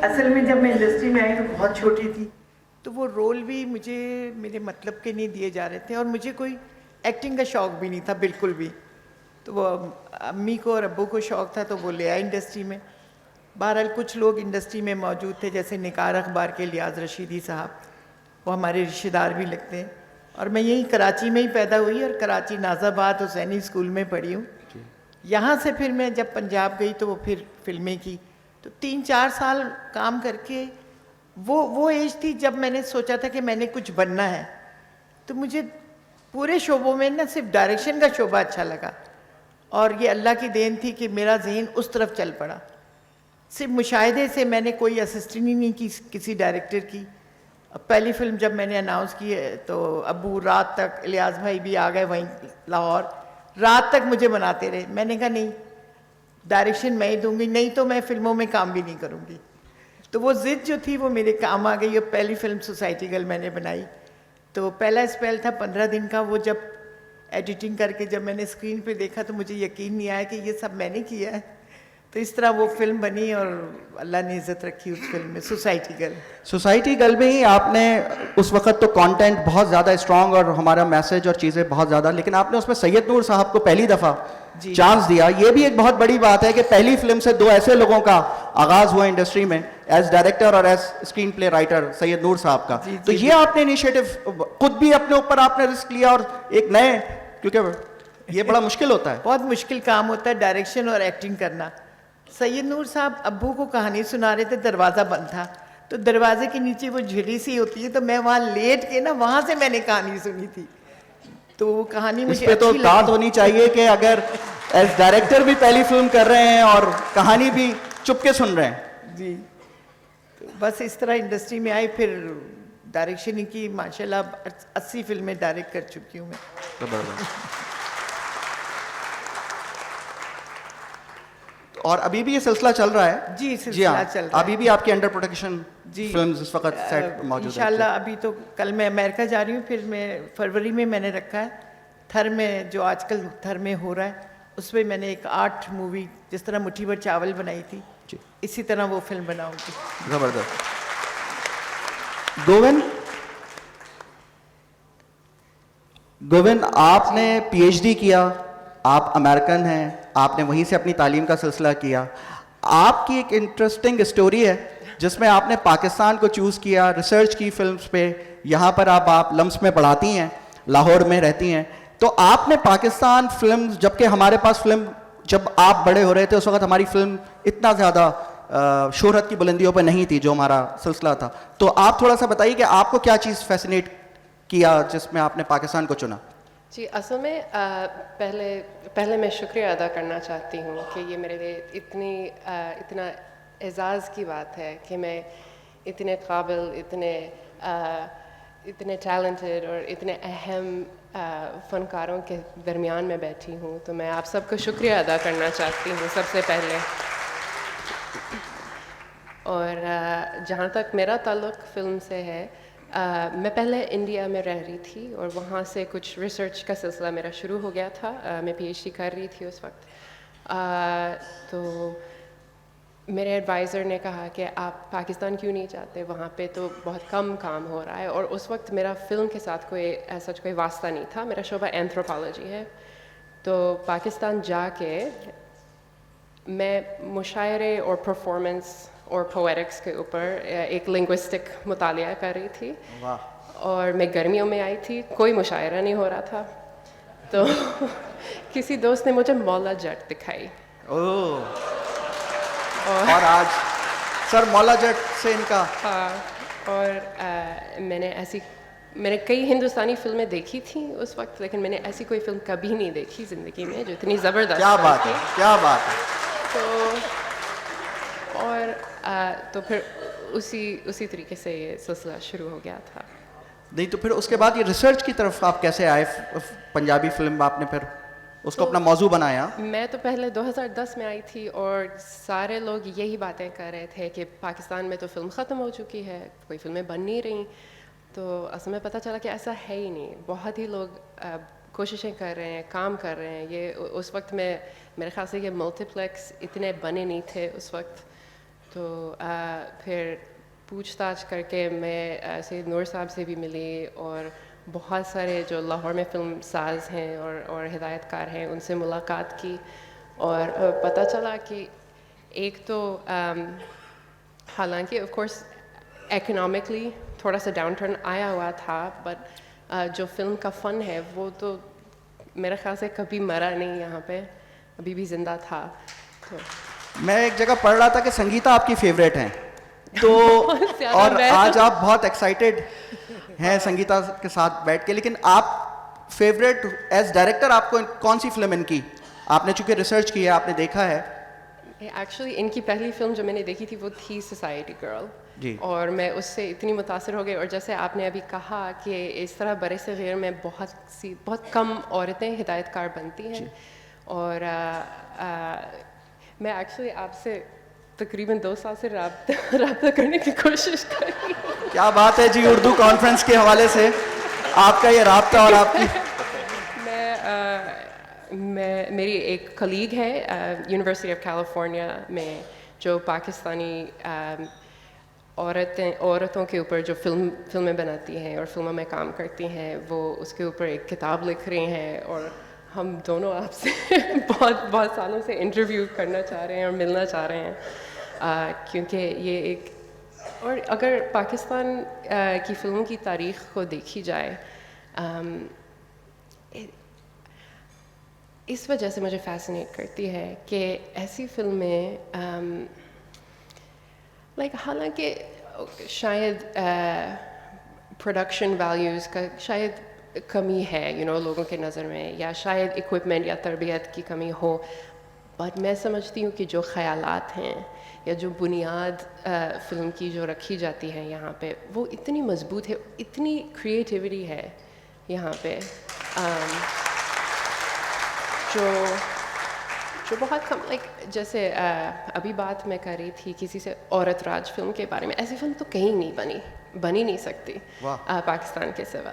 असल में जब मैं इंडस्ट्री में आई तो बहुत छोटी थी, तो वो रोल भी मुझे मेरे मतलब के नहीं दिए जा रहे थे और मुझे कोई एक्टिंग का शौक़ भी नहीं था बिल्कुल भी। तो वो अम्मी को और अब्बू को शौक़ था तो वो ले आए इंडस्ट्री में। बहरहाल कुछ लोग इंडस्ट्री में मौजूद थे, जैसे निकार अखबार के लियाज रशीदी साहब, वो हमारे रिश्तेदार भी लगते हैं, और मैं यहीं कराची में ही पैदा हुई और कराची नाजाबाद हुसैनी स्कूल में पढ़ी हूँ। यहाँ से फिर मैं जब पंजाब गई तो वो फिर फिल्में की, तो 3-4 साल काम करके वो एज थी जब मैंने सोचा था कि मैंने कुछ बनना है। तो मुझे पूरे शोबों में ना सिर्फ डायरेक्शन का शोबा अच्छा लगा, और ये अल्लाह की देन थी कि मेरा जहन उस तरफ चल पड़ा। सिर्फ मुशाहिदे से मैंने कोई असिस्टेंट ही नहीं की किसी डायरेक्टर की। अब पहली फिल्म जब मैंने अनाउंस की है तो अब्बू रात तक, इलियास भाई भी आ गए वहीं लाहौर, रात तक मुझे बनाते रहे। मैंने कहा नहीं, डायरेक्शन मैं ही दूंगी, नहीं तो मैं फिल्मों में काम भी नहीं करूंगी। तो वो ज़िद जो थी वो मेरे काम आ गई। और पहली फिल्म सोसाइटी गर्ल मैंने बनाई, तो पहला स्पेल था 15 दिन का। वो जब एडिटिंग करके जब मैंने स्क्रीन पे देखा तो मुझे यकीन नहीं आया कि ये सब मैंने किया है। तो इस तरह वो फिल्म बनी और अल्लाह ने इज़्ज़त रखी उस फिल्म में, सोसाइटी गर्ल। सोसाइटी गर्ल में ही आपने उस वक्त तो कंटेंट बहुत ज़्यादा स्ट्रांग और हमारा मैसेज और चीज़ें बहुत ज़्यादा, लेकिन आपने उसमें सैयद नूर साहब को पहली दफ़ा जी। चांस दिया। ये भी एक बहुत बड़ी बात है कि पहली फिल्म से दो ऐसे लोगों का आगाज़ हुआ इंडस्ट्री में, एज डायरेक्टर और as screenplay writer, Syed Noor sahab का। जी, तो जी, ये आपने इनिशिएटिव खुद भी अपने ऊपर आपने रिस्क लिया और एक नए, क्योंकि ये बड़ा मुश्किल होता है। बहुत मुश्किल काम होता है डायरेक्शन और एक्टिंग करना। सैयद नूर साहब अब्बू को कहानी सुना रहे थे, दरवाज़ा बंद था, तो दरवाजे के नीचे वो झिड़ी सी होती है, तो मैं वहाँ लेट के ना वहाँ से मैंने कहानी सुनी थी, तो वो कहानी इस मुझे पे तो अच्छी दाद लगी। होनी चाहिए कि अगर एज डायरेक्टर भी पहली फिल्म कर रहे हैं और कहानी भी चुपके सुन रहे हैं। जी, तो बस इस तरह इंडस्ट्री में आई, फिर डायरेक्शन की माशाल्लाह 80 फिल्में डायरेक्ट कर चुकी हूँ मैं। और अभी भी ये सिलसिला चल रहा है? जी, जी सिलसिला हाँ, चल रहा है। अभी भी आपकी अंडर प्रोडक्शन जी, फिल्म्स इस वक्त सेट मौजूद है? इंशाल्लाह। अभी तो कल मैं अमेरिका जा रही हूँ, फिर मैं फरवरी में मैंने रखा है थर में, जो आजकल थर में हो रहा है, उसमें मैंने एक आर्ट मूवी जिस तरह मुट्ठी भर चावल बनाई थी, जी। इसी तरह वो फिल्म बनाऊंगी। जबरदस्त। गोविंद, आपने पीएचडी किया, आप अमेरिकन हैं, आपने वहीं से अपनी तालीम का सिलसिला किया। आपकी एक इंटरेस्टिंग स्टोरी है जिसमें आपने पाकिस्तान को चूज़ किया, रिसर्च की फिल्म्स पे, यहाँ पर आप लम्स में पढ़ाती हैं, लाहौर में रहती हैं, तो आपने पाकिस्तान फिल्म, जबकि हमारे पास फिल्म, जब आप बड़े हो रहे थे उस वक्त हमारी फिल्म इतना ज़्यादा शोहरत की बुलंदियों पर नहीं थी जो हमारा सिलसिला था, तो आप थोड़ा सा बताइए कि आपको क्या चीज़ फैसिनेट किया जिसमें आपने पाकिस्तान को चुना? जी, असल में पहले मैं शुक्रिया अदा करना चाहती हूँ कि ये मेरे लिए इतना एज़ाज़ की बात है कि मैं इतने काबिल, इतने टैलेंटेड और इतने अहम फ़नकारों के दरमियान में बैठी हूँ, तो मैं आप सबको शुक्रिया अदा करना चाहती हूँ सबसे पहले। और जहाँ तक मेरा ताल्लुक़ फ़िल्म से है, मैं पहले इंडिया में रह रही थी और वहाँ से कुछ रिसर्च का सिलसिला मेरा शुरू हो गया था। मैं पीएचडी कर रही थी उस वक्त। तो मेरे एडवाइज़र ने कहा कि आप पाकिस्तान क्यों नहीं जाते, वहाँ पे तो बहुत कम काम हो रहा है। और उस वक्त मेरा फ़िल्म के साथ कोई वास्ता नहीं था, मेरा शोबा एंथ्रोपोलॉजी है। तो पाकिस्तान जाके मैं मुशायरे और परफॉर्मेंस और पोएटिक्स के ऊपर एक लिंग्विस्टिक मुतालिया कर रही थी। वाह। और मैं गर्मियों में आई थी, कोई मुशायरा नहीं हो रहा था, तो किसी दोस्त ने मुझे मौला जट दिखाई। ओह। और आज सर मौला जट से इनका। हाँ, और मैंने कई हिंदुस्तानी फिल्में देखी थी उस वक्त, लेकिन मैंने ऐसी कोई फिल्म कभी नहीं देखी ज़िंदगी में जो इतनी ज़बरदस्त। क्या बात है, क्या बात है। तो फिर उसी तरीके से ये सिलसिला शुरू हो गया था। नहीं तो फिर उसके बाद ये रिसर्च की तरफ आप कैसे आए? पंजाबी फिल्म आपने फिर उसको अपना मौजू बनाया? मैं तो पहले 2010 में आई थी और सारे लोग यही बातें कर रहे थे कि पाकिस्तान में तो फिल्म ख़त्म हो चुकी है, कोई फिल्में बन नहीं रही। तो असल में पता चला कि ऐसा है ही नहीं, बहुत ही लोग कोशिशें कर रहे हैं, काम कर रहे हैं। ये उस वक्त में मेरे ख्याल से ये मल्टीप्लेक्स इतने बने नहीं थे उस वक्त। तो फिर पूछताछ करके मैं सैयद नूर साहब से भी मिली और बहुत सारे जो लाहौर में फ़िल्म साज हैं और हिदायतकार हैं उनसे मुलाकात की। और पता चला कि एक तो हालांकि ऑफ कोर्स इकोनॉमिकली थोड़ा सा डाउनटर्न आया हुआ था, बट जो फिल्म का फ़न है वो तो मेरे ख्याल से कभी मरा नहीं, यहाँ पे अभी भी ज़िंदा था। तो मैं एक जगह पढ़ रहा था कि संगीता आपकी फेवरेट हैं, तो और आज आप बहुत एक्साइटेड हैं संगीता के साथ बैठ के, लेकिन आप फेवरेट एज डायरेक्टर आपको कौन सी फिल्म इनकी, आपने चूंकि रिसर्च की है, आपने देखा है? एक्चुअली इनकी पहली फिल्म जो मैंने देखी थी वो थी सोसाइटी गर्ल जी। और मैं उससे इतनी मुतासर हो गई। और जैसे आपने अभी कहा कि इस तरह बड़े सग़ीर में बहुत कम औरतें हिदायतकार बनती हैं। और मैं एक्चुअली आपसे तकरीबन 2 साल से रब्ता करने की कोशिश कर रही हूँ। क्या बात है जी, उर्दू कॉन्फ्रेंस के हवाले से आपका ये राब्ता और आपकी मेरी एक कलीग है यूनिवर्सिटी ऑफ कैलिफोर्निया में जो पाकिस्तानी औरतों के ऊपर जो फिल्में बनाती हैं और फिल्मों में काम करती हैं, वो उसके ऊपर एक किताब लिख रही हैं और हम दोनों आपसे बहुत सालों से इंटरव्यू करना चाह रहे हैं और मिलना चाह रहे हैं, क्योंकि ये एक और अगर पाकिस्तान की फ़िल्मों की तारीख़ को देखी जाए, इस वजह से मुझे फ़ैसिनेट करती है कि ऐसी फ़िल्में हालांकि शायद प्रोडक्शन वैल्यूज़ का शायद कमी है लोगों के नज़र में, या शायद इक्विपमेंट या तरबियत की कमी हो, बट मैं समझती हूँ कि जो ख़यालात हैं या जो बुनियाद फ़िल्म की जो रखी जाती है यहाँ पे, वो इतनी मज़बूत है, इतनी क्रिएटिविटी है यहाँ पे, जो बहुत कम जैसे अभी बात मैं कर रही थी किसी से औरत राज फिल्म के बारे में, ऐसी फिल्म तो कहीं नहीं बनी नहीं सकती पाकिस्तान के सिवा,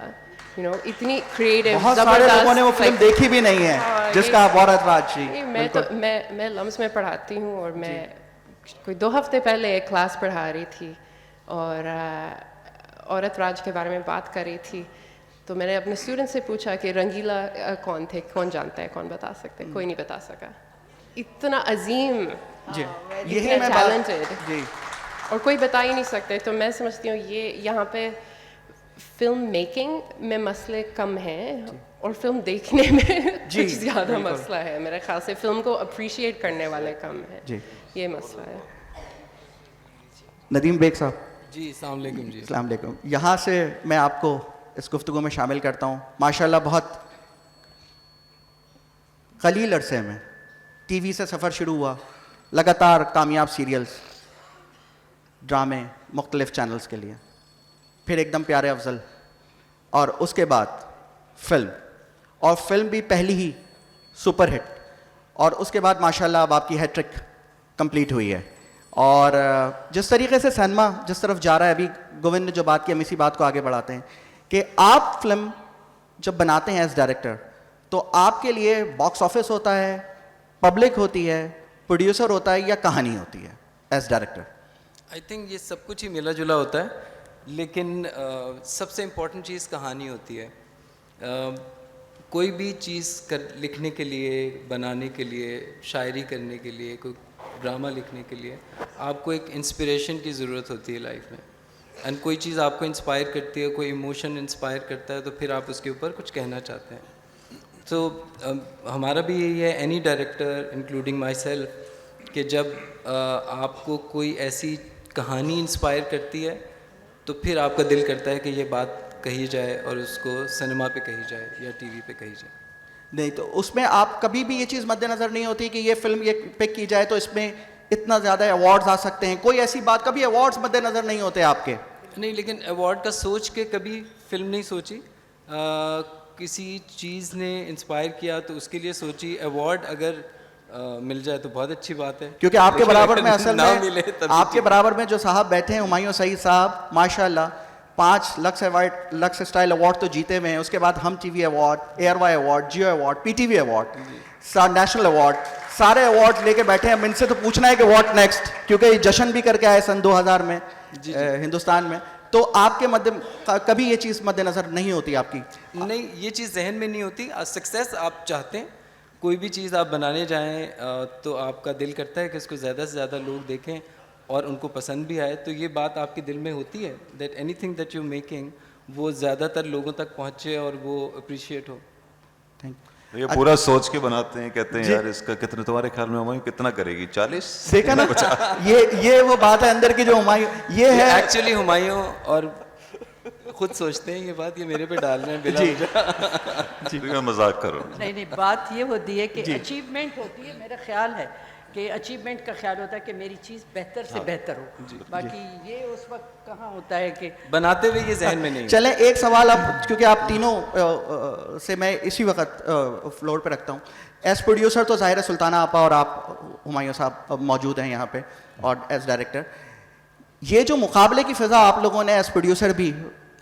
इतनी क्रिएटिव, बहुत सारे लोगों ने वो फिल्म देखी भी नहीं है जिसका आप औरत राज जी। मैं लम्स में पढ़ाती हूँ और मैं कोई 2 हफ्ते पहले एक क्लास पढ़ा रही थी और औरत राज के बारे में बात कर रही थी, तो मैंने अपने स्टूडेंट से पूछा कि रंगीला कौन थे, कौन जानता है, कौन बता सकते है, कोई नहीं बता सका। इतना अजीम, यही मैं टैलेंटेड जी, और कोई बता ही नहीं सकते। तो मैं समझती हूँ ये यहाँ पे फिल्म मेकिंग में मसले कम हैं और फिल्म देखने में कुछ ज़्यादा मसला है मेरे ख्याल से, फिल्म को अप्रिशिएट करने वाले कम हैं, ये मसला है। नदीम बेग साहब जी, अस्सलाम वालेकुम जी। अस्सलाम वालेकुम। यहाँ से मैं आपको इस गुफ्तगू में शामिल करता हूँ। माशाल्लाह बहुत कलील अरसे में टीवी से सफ़र शुरू हुआ, लगातार कामयाब सीरियल्स, ड्रामे मुख्तलिफ़ चैनल्स के लिए, फिर एकदम प्यारे अफजल, और उसके बाद फिल्म, और फिल्म भी पहली ही सुपर हिट, और उसके बाद माशाल्लाह अब आपकी हैट्रिक कंप्लीट हुई है। और जिस तरीके से सिनेमा जिस तरफ जा रहा है, अभी गोविंद ने जो बात की, हम इसी बात को आगे बढ़ाते हैं कि आप फिल्म जब बनाते हैं एज डायरेक्टर, तो आपके लिए बॉक्स ऑफिस होता है, पब्लिक होती है, प्रोड्यूसर होता है, या कहानी होती है एज डायरेक्टर? आई थिंक ये सब कुछ ही मिला जुला होता है, लेकिन सबसे इम्पोर्टेंट चीज़ कहानी होती है। कोई भी चीज़ लिखने के लिए, बनाने के लिए, शायरी करने के लिए, कोई ड्रामा लिखने के लिए आपको एक इंस्पिरेशन की ज़रूरत होती है लाइफ में, एंड कोई चीज़ आपको इंस्पायर करती है, कोई इमोशन इंस्पायर करता है, तो फिर आप उसके ऊपर कुछ कहना चाहते हैं। तो हमारा भी यही है, any director including my self, कि जब आपको कोई ऐसी कहानी इंस्पायर करती है तो फिर आपका दिल करता है कि ये बात कही जाए और उसको सिनेमा पे कही जाए या टीवी पे कही जाए। नहीं, तो उसमें आप कभी भी ये चीज़ मद्देनज़र नहीं होती कि ये फिल्म ये पिक की जाए तो इसमें इतना ज़्यादा अवार्ड्स आ सकते हैं, कोई ऐसी बात, कभी अवार्ड्स मद्देनज़र नहीं होते आपके? नहीं, लेकिन अवार्ड का सोच के कभी फिल्म नहीं सोची। किसी चीज़ ने इंस्पायर किया तो उसके लिए सोची। अवार्ड अगर मिल जाए तो बहुत अच्छी बात है, क्योंकि आपके बराबर में असल ना में मिले तब आपके बराबर में जो साहब बैठे हैं, हुमायूं सईद साहब, माशाल्लाह 5 लक्स स्टाइल अवार्ड तो जीते हुए हैं, उसके बाद हम TV award, ARY award, Geo award, PTV award, national award, सारे अवार्ड लेके बैठे हैं। इनसे तो पूछना है कि व्हाट नेक्स्ट, क्योंकि ये जश्न भी करके आए सन 2000 में हिंदुस्तान में। तो आपके कभी ये चीज़ मद्देनज़र नहीं होती आपकी? नहीं, ये चीज़ जहन में नहीं होती। सक्सेस आप चाहते हैं, कोई भी चीज़ आप बनाने जाएं तो आपका दिल करता है कि इसको ज़्यादा से ज़्यादा लोग देखें और उनको पसंद भी आए, तो ये बात आपके दिल में होती है that anything that you making वो ज़्यादातर लोगों तक पहुँचे और वो अप्रिशिएट हो। थैंक ये पूरा सोच के बनाते हैं, कहते हैं यार इसका कितने, तुम्हारे ख्याल में हुमायूं कितना करेगी? 40 देखा ना, ये वो बात है अंदर की जो हुमायूं, ये है एक्चुअली हुमायूं और खुद सोचते हैं ये बात, ये मेरे पे डाल रहे हैं बिला जी, मैं मजाक करो। नहीं, बात ये होती है कि अचीवमेंट होती है, मेरा ख्याल है कि अचीवमेंट का ख्याल होता है कि मेरी चीज़ बेहतर से बेहतर हो, बाकी ये उस वक्त कहाँ होता है कि बनाते हुए ये जहन में नहीं। चलें एक सवाल अब, क्योंकि आप तीनों से मैं इसी वक्त फ्लोर पे रखता हूँ। एज प्रोड्यूसर तो ज़ाहिर है सुल्ताना आपा और आप हुमायूं साहब मौजूद हैं यहाँ पे, और एज डायरेक्टर ये जो मुकाबले की फ़िज़ा आप लोगों ने एज प्रोड्यूसर भी,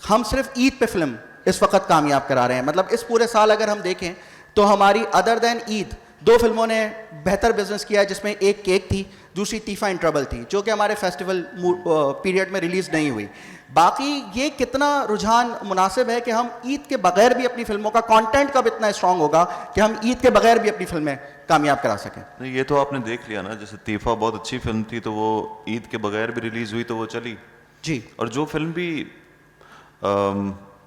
हम सिर्फ ईद पे फिल्म इस वक्त कामयाब करा रहे हैं। मतलब इस पूरे साल अगर हम देखें तो हमारी अदर देन ईद 2 फिल्मों ने बेहतर बिजनेस किया है, जिसमें एक केक थी, दूसरी तीफा इन ट्रबल थी, जो कि हमारे फेस्टिवल पीरियड में रिलीज़ नहीं हुई। बाकी ये कितना रुझान मुनासिब है कि हम ईद के बगैर भी अपनी फिल्मों का कंटेंट कब इतना स्ट्रांग होगा कि हम ईद के बगैर भी अपनी फिल्में कामयाब करा सकें। नहीं, ये तो आपने देख लिया ना, जैसे तीफा बहुत अच्छी फिल्म थी तो वो ईद के बगैर भी रिलीज़ हुई तो वो चली जी। और जो फिल्म भी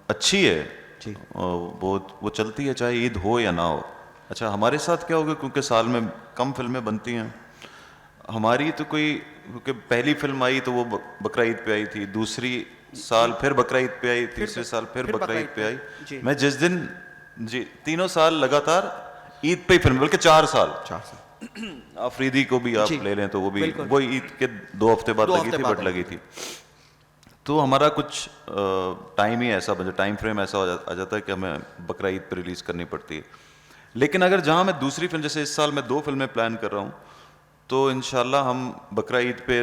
अच्छी है जी। वो चलती है चाहे ईद हो या ना हो। अच्छा, हमारे साथ क्या होगा, क्योंकि साल में कम फिल्में बनती हैं हमारी, तो कोई क्योंकि पहली फिल्म आई तो वो बकरा ईद पे आई थी, दूसरी साल फिर बकरा ईद पे आई, तीसरे साल फिर बकरा ईद पे आई। जी। मैं जिस दिन जी 3 साल लगातार ईद पे ही फिल्म, बल्कि 4 साल आफरीदी को भी आप जी, ले लें तो वो भी बिल्कुल। वो ईद के 2 हफ्ते बाद 2 लगी हफ्ते थी, बाद बट लगी थी। तो हमारा कुछ टाइम ही ऐसा बन टाइम फ्रेम ऐसा आ जाता है कि हमें बकरा ईद पर रिलीज़ करनी पड़ती है। लेकिन अगर जहाँ मैं दूसरी फिल्म, जैसे इस साल मैं 2 फिल्में प्लान कर रहा हूँ, तो इंशाल्लाह हम बकरा ईद पे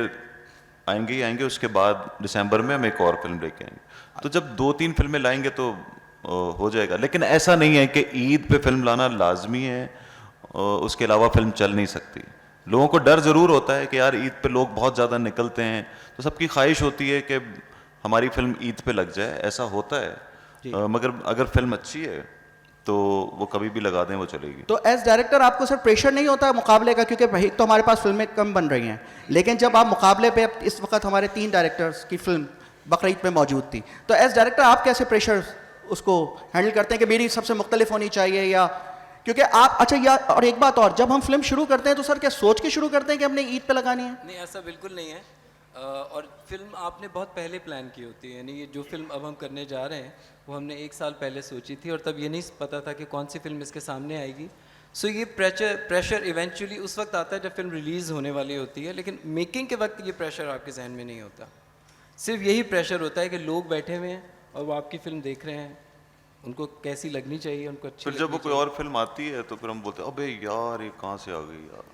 आएंगे ही आएंगे, उसके बाद दिसंबर में हम एक और फिल्म लेके आएंगे। तो जब 2-3 फिल्में लाएंगे तो हो जाएगा। लेकिन ऐसा नहीं है कि ईद पे फिल्म लाना लाजमी है, उसके अलावा फिल्म चल नहीं सकती। लोगों को डर ज़रूर होता है कि यार ईद पे लोग बहुत ज़्यादा निकलते हैं, तो सबकी ख्वाहिश होती है कि हमारी फिल्म ईद पे लग जाए, ऐसा होता है। मगर अगर फिल्म अच्छी है तो वो कभी भी लगा दें, वो चलेगी। तो एज डायरेक्टर आपको सर प्रेशर नहीं होता मुकाबले का, क्योंकि भाई तो हमारे पास फिल्में कम बन रही हैं, लेकिन जब आप मुकाबले पे इस वक्त हमारे 3 डायरेक्टर्स की फिल्म बकरा ईद पे मौजूद थी, तो एज डायरेक्टर आप कैसे प्रेशर उसको हैंडल करते हैं कि मेरी सबसे मुख्तलिफ होनी चाहिए, या क्योंकि आप अच्छा या और एक बात और, जब हम फिल्म शुरू करते हैं तो सर क्या सोच के शुरू करते हैं कि हमने ईद पे लगानी है? नहीं, ऐसा बिल्कुल नहीं है। और फिल्म आपने बहुत पहले प्लान की होती है, यानी ये जो फिल्म अब हम करने जा रहे हैं वो हमने 1 साल पहले सोची थी, और तब ये नहीं पता था कि कौन सी फिल्म इसके सामने आएगी। सो ये प्रेशर इवेंचुअली उस वक्त आता है जब फिल्म रिलीज़ होने वाली होती है, लेकिन मेकिंग के वक्त ये प्रेशर आपके जहन में नहीं होता। सिर्फ यही प्रेशर होता है कि लोग बैठे हुए हैं और वो आपकी फिल्म देख रहे हैं, उनको कैसी लगनी चाहिए, उनको अच्छी फिर जब वो कोई और फिल्म आती है तो फिर हम बोलते हैं अबे यार ये कहाँ से आ गई यार।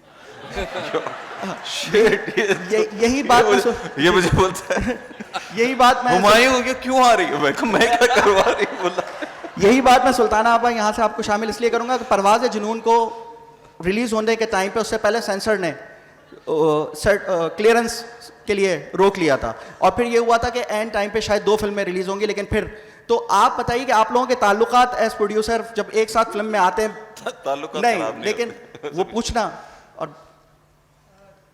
यही बात ये मुझे बोलता है यही बात मैं हुमायूं ये क्यों आ रही है, मैं क्या करवा रही हूँ, बोला। यही बात मैं सुल्ताना आपा यहाँ से आपको शामिल इसलिए करूँगा कि परवाज़ जुनून को रिलीज़ होने के टाइम पे उससे पहले सेंसर ने क्लियरेंस के लिए रोक लिया था, और फिर ये हुआ था कि एंड टाइम पे शायद 2 फिल्में रिलीज़ होंगी, लेकिन फिर तो आप बताइए कि आप लोगों के ताल्लुकात एज प्रोड्यूसर जब एक साथ फिल्म में आते हैं ताल्लुकात नहीं, खराब नहीं लेकिन वो पूछना और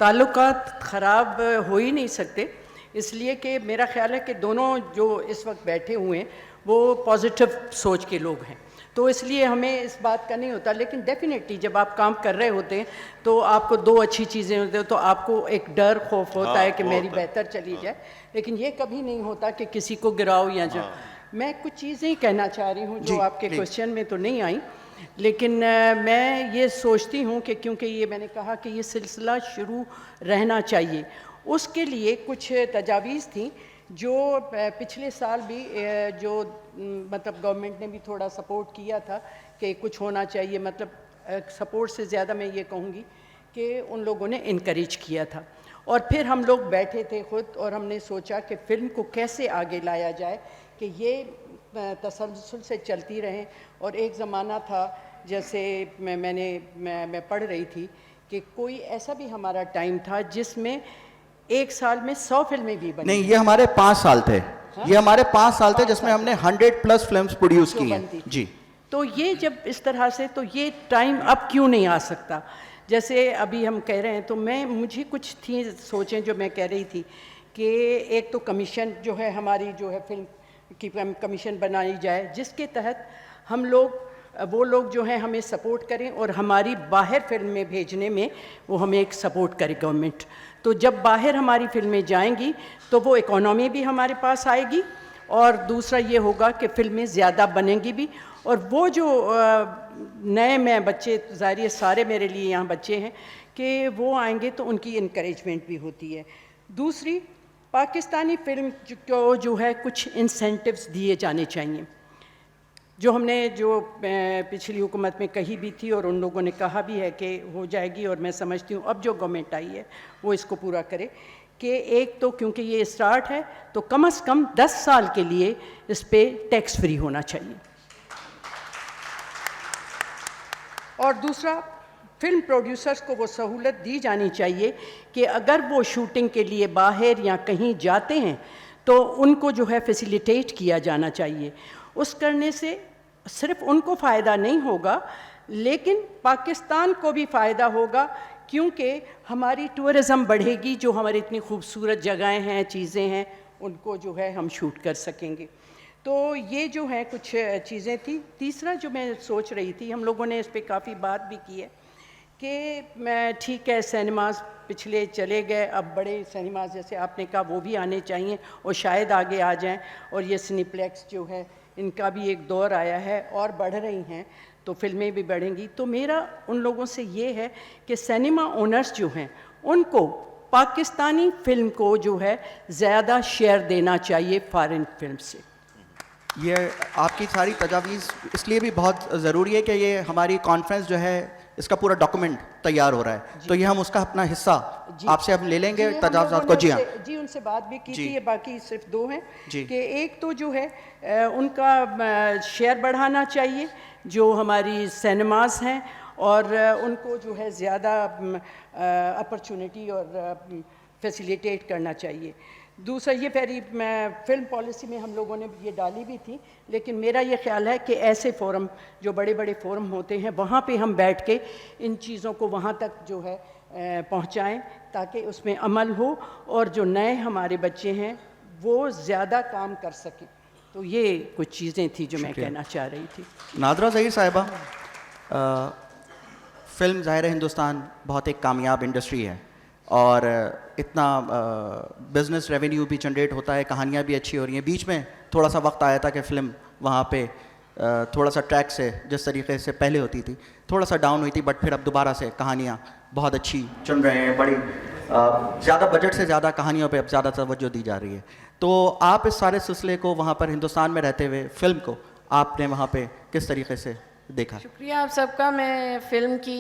ताल्लुकात ख़राब हो ही नहीं सकते, इसलिए कि मेरा ख्याल है कि दोनों जो इस वक्त बैठे हुए हैं वो पॉजिटिव सोच के लोग हैं, तो इसलिए हमें इस बात का नहीं होता। लेकिन डेफिनेटली जब आप काम कर रहे होते हैं तो आपको 2 अच्छी चीज़ें होती हैं, तो आपको एक डर खौफ होता है कि मेरी बेहतर चली जाए, लेकिन ये कभी नहीं होता कि किसी को गिराओ या जो। मैं कुछ चीज़ें ही कहना चाह रही हूँ जो आपके क्वेश्चन में तो नहीं आई, लेकिन मैं ये सोचती हूँ कि क्योंकि ये मैंने कहा कि ये सिलसिला शुरू रहना चाहिए, उसके लिए कुछ तजावीज़ थी जो पिछले साल भी जो मतलब गवर्नमेंट ने भी थोड़ा सपोर्ट किया था कि कुछ होना चाहिए, मतलब सपोर्ट से ज़्यादा मैं ये कहूँगी कि उन लोगों ने इनकरेज किया था। और फिर हम लोग बैठे थे खुद और हमने सोचा कि फ़िल्म को कैसे आगे लाया जाए कि ये तसलसल से चलती रहें। और एक ज़माना था जैसे मैं पढ़ रही थी कि कोई ऐसा भी हमारा टाइम था जिसमें एक साल में 100 फिल्में भी बनी। नहीं, ये हमारे 5 साल थे। ये हमारे 5 साल थे जिसमें हमने 100+ फिल्म्स प्रोड्यूस की हैं जी। तो ये जब इस तरह से, तो ये टाइम अब क्यों नहीं आ सकता? जैसे अभी हम कह रहे हैं, तो मुझे कुछ थी सोचें जो मैं कह रही थी कि एक तो कमीशन जो है हमारी जो है फिल्म की कमीशन बनाई जाए, जिसके तहत हम लोग वो लोग जो हैं हमें सपोर्ट करें और हमारी बाहर फिल्में भेजने में वो हमें एक सपोर्ट करे गवर्नमेंट। तो जब बाहर हमारी फिल्में जाएंगी तो वो इकोनॉमी भी हमारे पास आएगी, और दूसरा ये होगा कि फिल्में ज़्यादा बनेंगी भी। और वो जो नए में बच्चे, ज़ाहिर सारे मेरे लिए यहाँ बच्चे हैं, कि वो आएंगे तो उनकी इनकरेजमेंट भी होती है। दूसरी, पाकिस्तानी फिल्म को जो है कुछ इंसेंटिव्स दिए जाने चाहिए, जो हमने जो पिछली हुकूमत में कही भी थी और उन लोगों ने कहा भी है कि हो जाएगी, और मैं समझती हूँ अब जो गवर्नमेंट आई है वो इसको पूरा करे कि एक तो क्योंकि ये स्टार्ट है तो कम से कम 10 साल के लिए इस पे टैक्स फ्री होना चाहिए। और दूसरा, फिल्म प्रोड्यूसर्स को वो सहूलत दी जानी चाहिए कि अगर वो शूटिंग के लिए बाहर या कहीं जाते हैं तो उनको जो है फैसिलिटेट किया जाना चाहिए। उस करने से सिर्फ उनको फ़ायदा नहीं होगा लेकिन पाकिस्तान को भी फ़ायदा होगा, क्योंकि हमारी टूरिज़म बढ़ेगी, जो हमारी इतनी खूबसूरत जगहें हैं, चीज़ें हैं, उनको जो है हम शूट कर सकेंगे। तो ये जो है कुछ चीज़ें थी। तीसरा जो मैं सोच रही थी, हम लोगों ने इस पर काफ़ी बात भी की है कि मैं ठीक है सिनेमास पिछले चले गए, अब बड़े सिनेमास जैसे आपने कहा वो भी आने चाहिए और शायद आगे आ जाएं, और ये सिनेप्लेक्स जो है इनका भी एक दौर आया है और बढ़ रही हैं, तो फिल्में भी बढ़ेंगी। तो मेरा उन लोगों से ये है कि सिनेमा ओनर्स जो हैं उनको पाकिस्तानी फ़िल्म को जो है ज़्यादा शेयर देना चाहिए फॉरेन फिल्म से। ये आपकी सारी तजावीज़ इसलिए भी बहुत ज़रूरी है कि ये हमारी कॉन्फ्रेंस जो है इसका पूरा डॉक्यूमेंट तैयार हो रहा है, तो ये हम उसका अपना हिस्सा आपसे अब ले लेंगे तजावज़ात को। जी हाँ जी, उनसे बात भी की जी। थी, ये बाकी सिर्फ दो हैं जी। कि एक तो जो है उनका शेयर बढ़ाना चाहिए जो हमारी सिनेमास हैं, और उनको जो है ज़्यादा अपॉर्चुनिटी और फैसिलिटेट करना चाहिए। दूसरा ये फिल्म पॉलिसी में हम लोगों ने ये डाली भी थी, लेकिन मेरा ये ख्याल है कि ऐसे फोरम, जो बड़े बड़े फोरम होते हैं, वहाँ पे हम बैठ के इन चीज़ों को वहाँ तक जो है पहुँचाएं ताकि उसमें अमल हो और जो नए हमारे बच्चे हैं वो ज़्यादा काम कर सकें। तो ये कुछ चीज़ें थी जो मैं कहना चाह रही थी। नादरा ज़हीर साहिबा, फ़िल्म ज़ाहिर है हिंदुस्तान बहुत एक कामयाब इंडस्ट्री है और इतना बिज़नेस रेवेन्यू भी जनरेट होता है, कहानियाँ भी अच्छी हो रही हैं। बीच में थोड़ा सा वक्त आया था कि फ़िल्म वहाँ पे थोड़ा सा ट्रैक से जिस तरीके से पहले होती थी थोड़ा सा डाउन हुई थी, बट फिर अब दोबारा से कहानियाँ बहुत अच्छी चुन रहे हैं, बड़ी ज़्यादा बजट से ज़्यादा कहानियों पे अब ज़्यादा तवज्जो दी जा रही है। तो आप इस सारे सिलसिले को वहाँ पर हिंदुस्तान में रहते हुए फ़िल्म को आपने वहाँ पे किस तरीके से देखा? शुक्रिया आप सबका। मैं फ़िल्म की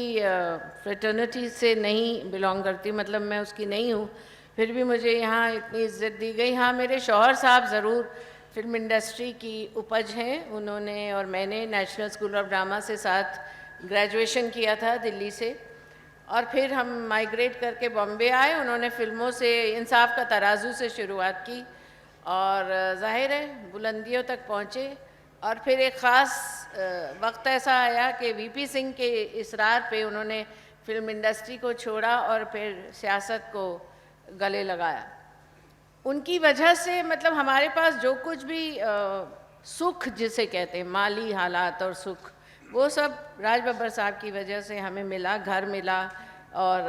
फ्रेटर्निटी से नहीं बिलोंग करती, मतलब मैं उसकी नहीं हूँ, फिर भी मुझे यहाँ इतनी इज्जत दी गई। हाँ, मेरे शौहर साहब ज़रूर फिल्म इंडस्ट्री की उपज हैं। उन्होंने और मैंने नेशनल स्कूल ऑफ ड्रामा से साथ ग्रेजुएशन किया था दिल्ली से, और फिर हम माइग्रेट करके बॉम्बे आए। उन्होंने फ़िल्मों से इंसाफ का तराजू से शुरुआत की और ज़ाहिर है बुलंदियों तक पहुँचे, और फिर एक ख़ास वक्त ऐसा आया कि वीपी सिंह के इसरार पे उन्होंने फिल्म इंडस्ट्री को छोड़ा और फिर सियासत को गले लगाया। उनकी वजह से मतलब हमारे पास जो कुछ भी सुख जिसे कहते हैं, माली हालात और सुख, वो सब राज बब्बर साहब की वजह से हमें मिला। घर मिला और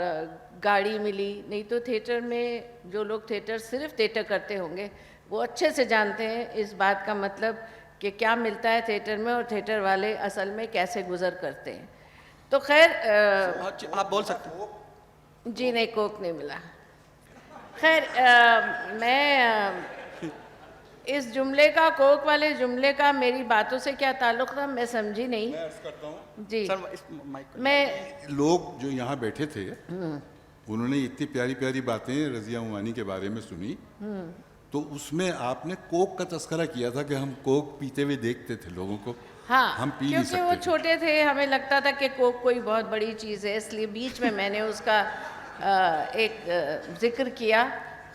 गाड़ी मिली। नहीं तो थिएटर में जो लोग सिर्फ थिएटर करते होंगे वो अच्छे से जानते हैं इस बात का मतलब कि क्या मिलता है थिएटर में और थिएटर वाले असल में कैसे गुजर करते हैं। तो खैर आप बोल सकते हो। जी नहीं, कोक नहीं मिला। खैर मैं इस जुमले का, कोक वाले जुमले का मेरी बातों से क्या ताल्लुक़ था मैं समझी नहीं। मैं अर्ज़ करता हूँ जी सर, इस माइक को- मैं लोग जो यहाँ बैठे थे उन्होंने इतनी प्यारी प्यारी बातें रज़िया उमानी के बारे में सुनी, तो उसमें आपने कोक का तस्करा किया था कि हम कोक पीते हुए देखते थे लोगों को। हाँ, हम पी नहीं क्योंकि वो सकते थे। छोटे थे, हमें लगता था कि कोक कोई बहुत बड़ी चीज़ है, इसलिए बीच में मैंने उसका एक जिक्र किया।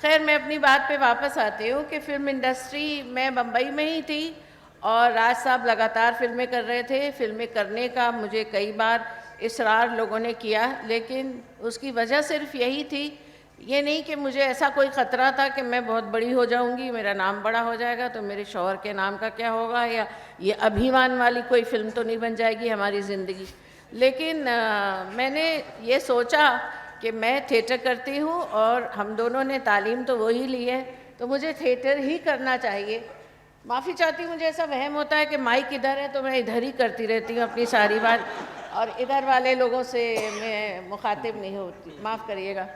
खैर मैं अपनी बात पे वापस आती हूँ कि फ़िल्म इंडस्ट्री, मैं बम्बई में ही थी और राज साहब लगातार फिल्में कर रहे थे। फिल्में करने का मुझे कई बार इसरार लोगों ने किया, लेकिन उसकी वजह सिर्फ यही थी, ये नहीं कि मुझे ऐसा कोई ख़तरा था कि मैं बहुत बड़ी हो जाऊंगी, मेरा नाम बड़ा हो जाएगा तो मेरे शौहर के नाम का क्या होगा, या ये अभिमान वाली कोई फ़िल्म तो नहीं बन जाएगी हमारी ज़िंदगी। लेकिन मैंने ये सोचा कि मैं थिएटर करती हूँ और हम दोनों ने तालीम तो वही ली है, तो मुझे थिएटर ही करना चाहिए। माफ़ी चाहती हूँ, मुझे ऐसा वहम होता है कि माइक इधर है तो मैं इधर ही करती रहती हूँ अपनी सारी बात, और इधर वाले लोगों से मैं मुखातिब नहीं होती, माफ़ करिएगा।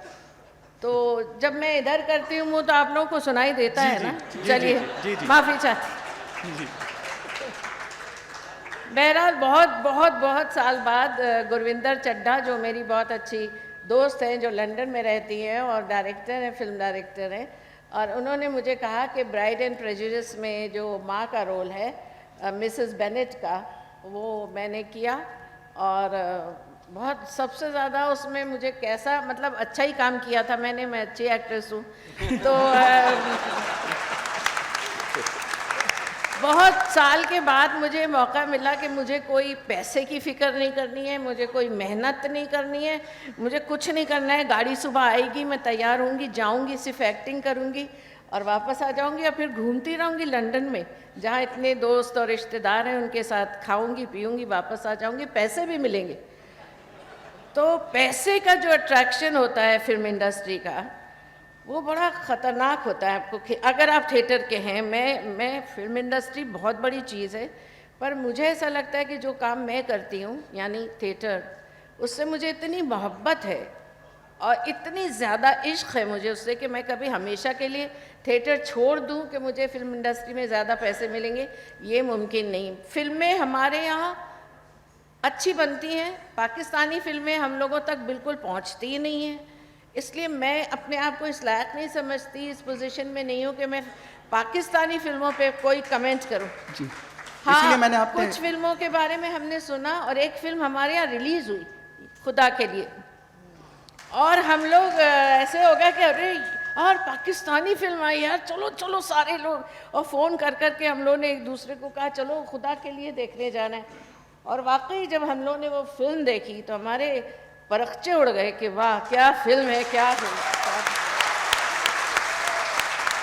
तो जब मैं इधर करती हूँ तो आप लोगों को सुनाई देता है ना। चलिए, माफ़ी चाहती। बहरहाल बहुत बहुत बहुत साल बाद गुरविंदर चड्ढा, जो मेरी बहुत अच्छी दोस्त हैं, जो लंदन में रहती हैं और डायरेक्टर हैं, फिल्म डायरेक्टर हैं, और उन्होंने मुझे कहा कि ब्राइड एंड प्रेजुडिस में जो माँ का रोल है मिसेस बेनेट का, वो मैंने किया और बहुत सबसे ज़्यादा उसमें मुझे कैसा मतलब अच्छा ही काम किया था मैंने, मैं अच्छी एक्ट्रेस हूँ तो बहुत साल के बाद मुझे मौका मिला कि मुझे कोई पैसे की फ़िक्र नहीं करनी है, मुझे कोई मेहनत नहीं करनी है, मुझे कुछ नहीं करना है। गाड़ी सुबह आएगी, मैं तैयार होंगी, जाऊंगी, सिर्फ एक्टिंग करूंगी और वापस आ जाऊंगी और फिर घूमती रहूंगी लंदन में, जहाँ इतने दोस्त और रिश्तेदार हैं, उनके साथ खाऊंगी पीऊंगी, वापस आ जाऊंगी, पैसे भी मिलेंगे। तो पैसे का जो अट्रैक्शन होता है फिल्म इंडस्ट्री का, वो बड़ा ख़तरनाक होता है आपको। अगर आप थिएटर के हैं, मैं फिल्म इंडस्ट्री बहुत बड़ी चीज़ है, पर मुझे ऐसा लगता है कि जो काम मैं करती हूँ यानी थिएटर, उससे मुझे इतनी मोहब्बत है और इतनी ज़्यादा इश्क है मुझे उससे कि मैं कभी हमेशा के लिए थिएटर छोड़ दूँ कि मुझे फिल्म इंडस्ट्री में ज़्यादा पैसे मिलेंगे, ये मुमकिन नहीं। फिल्में हमारे यहाँ अच्छी बनती हैं, पाकिस्तानी फिल्में हम लोगों तक बिल्कुल पहुँचती ही नहीं हैं, इसलिए मैं अपने आप को इस लायक नहीं समझती, इस पोजीशन में नहीं हूँ कि मैं पाकिस्तानी फिल्मों पे कोई कमेंट करूँ। जी, हाँ, इसलिए मैंने आपने कुछ फिल्मों के बारे में हमने सुना और एक फिल्म हमारे यहाँ रिलीज़ हुई खुदा के लिए, और हम लोग ऐसे हो गया कि अरे और पाकिस्तानी फिल्म आई यार, चलो चलो सारे लोग, और फ़ोन कर कर के हम लोगों ने एक दूसरे को कहा चलो खुदा के लिए देखने जाना है। और वाकई जब हम लोगों ने वो फिल्म देखी तो हमारे परखचे उड़ गए कि वाह क्या फिल्म है, क्या फिल्म है।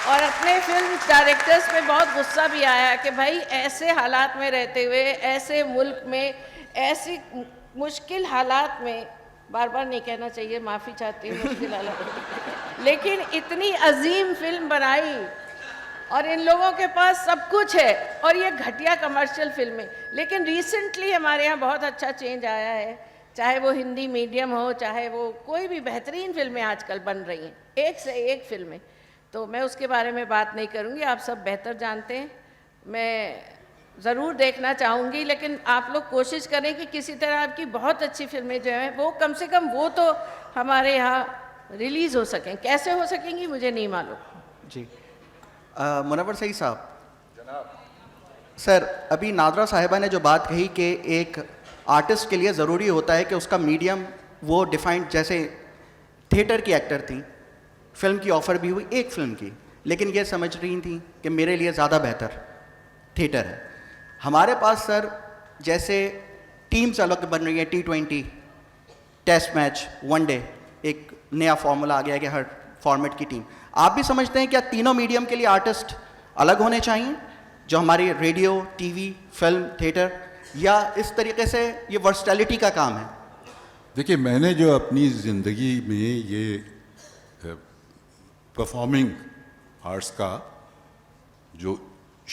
और अपने फिल्म डायरेक्टर्स पे बहुत गुस्सा भी आया कि भाई ऐसे हालात में रहते हुए, ऐसे मुल्क में, ऐसी मुश्किल हालात में, बार बार नहीं कहना चाहिए, माफ़ी चाहती हूँ, मुश्किल हालात, लेकिन इतनी अजीम फिल्म बनाई और इन लोगों के पास सब कुछ है और ये घटिया कमर्शियल फिल्में। लेकिन रिसेंटली हमारे यहाँ बहुत अच्छा चेंज आया है, चाहे वो हिंदी मीडियम हो, चाहे वो कोई भी, बेहतरीन फिल्में आजकल बन रही हैं, एक से एक फिल्में। तो मैं उसके बारे में बात नहीं करूँगी, आप सब बेहतर जानते हैं, मैं ज़रूर देखना चाहूँगी, लेकिन आप लोग कोशिश करें कि किसी तरह आपकी बहुत अच्छी फिल्में जो हैं वो कम से कम वो तो हमारे यहाँ रिलीज़ हो सकें। कैसे हो सकेंगी मुझे नहीं मालूम। जी, मुनव्वर सईद साहब, सर अभी नादरा साहिबा ने जो बात कही कि एक आर्टिस्ट के लिए ज़रूरी होता है कि उसका मीडियम वो डिफाइंड, जैसे थिएटर की एक्टर थी, फिल्म की ऑफ़र भी हुई एक फ़िल्म की, लेकिन ये समझ रही थी कि मेरे लिए ज़्यादा बेहतर थिएटर है। हमारे पास सर जैसे टीम्स अलग बन रही हैं, T20, टेस्ट मैच, वनडे, एक नया फॉर्मूला आ गया कि हर फॉर्मेट की टीम। आप भी समझते हैं क्या तीनों मीडियम के लिए आर्टिस्ट अलग होने चाहिए, जो हमारी रेडियो, टीवी, फिल्म, थिएटर, या इस तरीके से ये वर्सटैलिटी का काम है? देखिए, मैंने जो अपनी ज़िंदगी में ये परफॉर्मिंग आर्ट्स का जो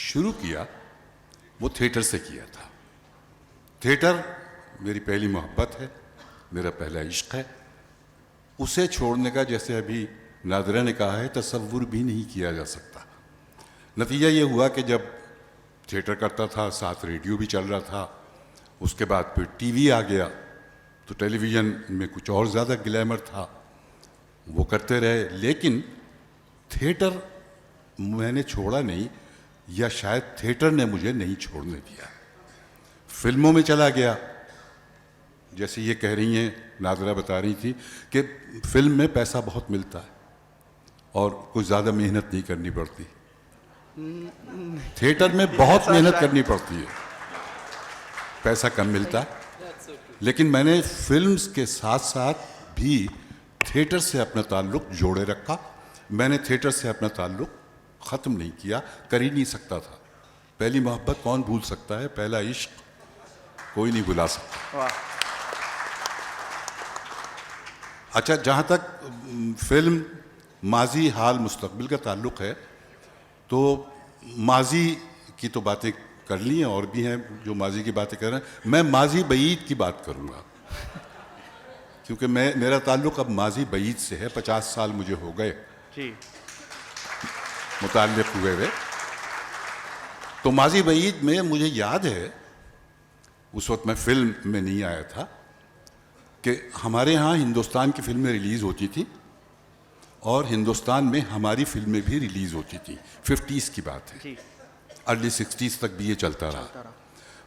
शुरू किया वो थिएटर से किया था। थिएटर मेरी पहली मोहब्बत है, मेरा पहला इश्क है। उसे छोड़ने का, जैसे अभी नादरा ने कहा है, तसव्वुर भी नहीं किया जा सकता। नतीजा ये हुआ कि जब थिएटर करता था, साथ रेडियो भी चल रहा था, उसके बाद फिर टीवी आ गया, तो टेलीविज़न में कुछ और ज़्यादा ग्लैमर था, वो करते रहे। लेकिन थिएटर मैंने छोड़ा नहीं, या शायद थिएटर ने मुझे नहीं छोड़ने दिया। फिल्मों में चला गया, जैसे ये कह रही हैं, नादरा बता रही थी कि फिल्म में पैसा बहुत मिलता है और कुछ ज़्यादा मेहनत नहीं करनी पड़ती। थिएटर में बहुत मेहनत करनी पड़ती है, पैसा कम मिलता है। लेकिन मैंने फिल्म्स के साथ साथ भी थिएटर से अपना ताल्लुक़ जोड़े रखा। मैंने थिएटर से अपना ताल्लुक़ ख़त्म नहीं किया, कर ही नहीं सकता था। पहली मोहब्बत कौन भूल सकता है, पहला इश्क कोई नहीं भुला सकता। अच्छा, जहाँ तक फिल्म माजी, हाल, मुस्तकबिल का ताल्लुक़ है, तो माजी की तो बातें कर ली हैं, और भी हैं जो माजी की बातें कर रहे हैं। मैं माजी बईद की बात करूँगा, क्योंकि मेरा ताल्लुक़ अब माजी बईद से है। 50 साल मुझे हो गए जी मुताल्लिक़ हुए हुए। तो माजी बईद में मुझे याद है, उस वक्त मैं फिल्म में नहीं आया था, कि हमारे यहाँ हिंदुस्तान की फिल्में रिलीज़ होती थी और हिंदुस्तान में हमारी फिल्में भी रिलीज़ होती थी। 50s की बात है, अर्ली 60s तक भी ये चलता रहा।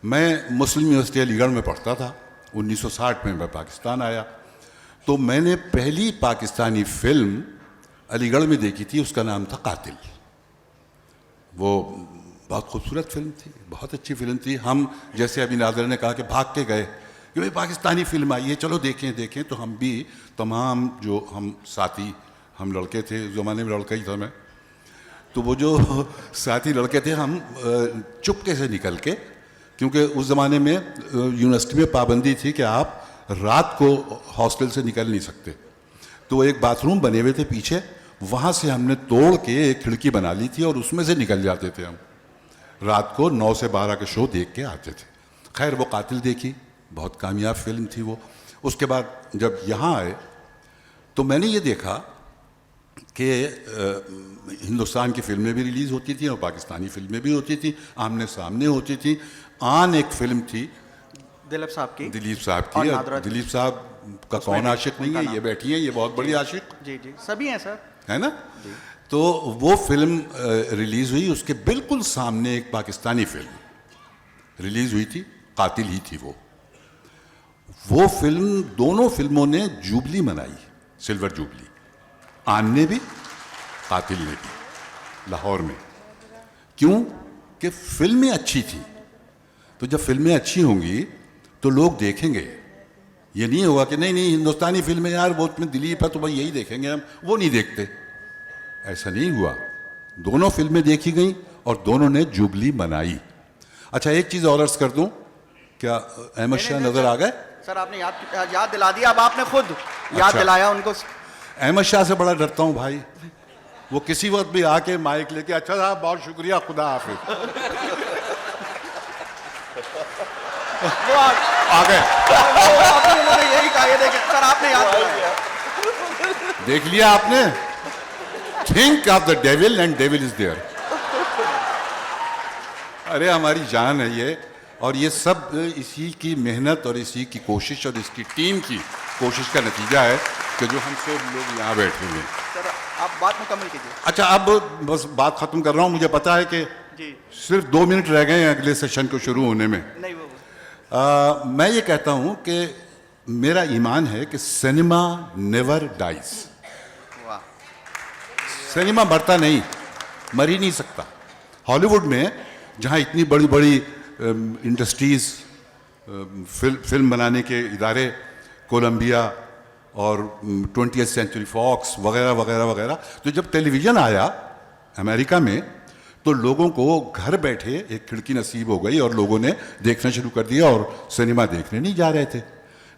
मैं मुस्लिम यूनिवर्सिटी अलीगढ़ में पढ़ता था 1960 में मैं पाकिस्तान आया, तो मैंने पहली पाकिस्तानी फिल्म अलीगढ़ में देखी थी, उसका नाम था कातिल। वो बहुत खूबसूरत फिल्म थी, बहुत अच्छी फिल्म थी। हम जैसे अभी नाज़र ने कहा कि भाग के गए कि भाई पाकिस्तानी फिल्म आई है, चलो देखें देखें, तो हम भी तमाम जो हम साथी, हम लड़के थे, उस ज़माने में लड़का ही था मैं, तो वो जो साथी लड़के थे हम चुपके से निकल के, क्योंकि उस ज़माने में यूनिवर्सिटी में पाबंदी थी कि आप रात को हॉस्टल से निकल नहीं सकते, तो एक बाथरूम बने हुए थे पीछे, वहाँ से हमने तोड़ के एक खिड़की बना ली थी और उसमें से निकल जाते थे हम। रात को 9 से 12 के शो देख के आते थे। खैर वो कातिल देखी, बहुत कामयाब फिल्म थी वो। उसके बाद जब यहाँ आए तो मैंने ये देखा कि हिंदुस्तान की फिल्में भी रिलीज़ होती थी और पाकिस्तानी फिल्में भी होती थी, आमने सामने होती थी। आन एक फिल्म थी दिलीप साहब की, दिलीप साहब और की। नादरा थी। दिलीप साहब का कौन आशिक नहीं है, ये बैठी हैं, ये बहुत बड़ी आशिक जी जी सभी हैं सर, है ना। तो वो फिल्म रिलीज़ हुई, उसके बिल्कुल सामने एक पाकिस्तानी फिल्म रिलीज़ हुई थी, कातिल ही थी वो फिल्म। दोनों फिल्मों ने जुबली मनाई, सिल्वर जुबली, आन ने भी, कातिल ने भी, लाहौर में। क्यों कि फिल्में अच्छी थी, तो जब फिल्में अच्छी होंगी तो लोग देखेंगे। ये नहीं होगा कि नहीं नहीं हिंदुस्तानी फिल्में यार वो उसमें दिलीप है तो भाई यही देखेंगे हम, वो नहीं देखते। ऐसा नहीं हुआ, दोनों फिल्में देखी गई और दोनों ने जुबली मनाई। अच्छा एक चीज़ और अर्ज कर दूं, क्या अहमद शाह नजर आ गए? सर आपने याद दिला दिया, अब आपने खुद याद अच्छा। दिलाया उनको। अहमद शाह से बड़ा डरता हूं भाई, वो किसी वक्त भी आके माइक लेके अच्छा साहब बहुत शुक्रिया, खुदा हाफिज, वो आ गए। उन्होंने यही कहा, ये देखें सर आपने याद दिलाया। देख लिया आपने, think of the devil and devil is there. अरे हमारी जान है ये, और ये सब इसी की मेहनत और इसी की कोशिश और इसकी टीम की कोशिश का नतीजा है कि जो हम सब लोग यहाँ बैठे हुए हैं। सर आप बात मुकम्मल कीजिए। अच्छा अब बस बात खत्म कर रहा हूँ, मुझे पता है कि जी सिर्फ 2 मिनट रह गए हैं अगले सेशन को शुरू होने में। नहीं वो मैं ये कहता हूँ कि मेरा ईमान है कि सिनेमा नेवर डाइज। वाह, सिनेमा मरता नहीं, मर ही नहीं सकता। हॉलीवुड में जहाँ इतनी बड़ी बड़ी इंडस्ट्रीज़, फिल्म बनाने के इदारे, कोलंबिया और 20th सेंचुरी फॉक्स वगैरह वगैरह वगैरह, तो जब टेलीविज़न आया अमेरिका में तो लोगों को घर बैठे एक खिड़की नसीब हो गई और लोगों ने देखना शुरू कर दिया और सिनेमा देखने नहीं जा रहे थे।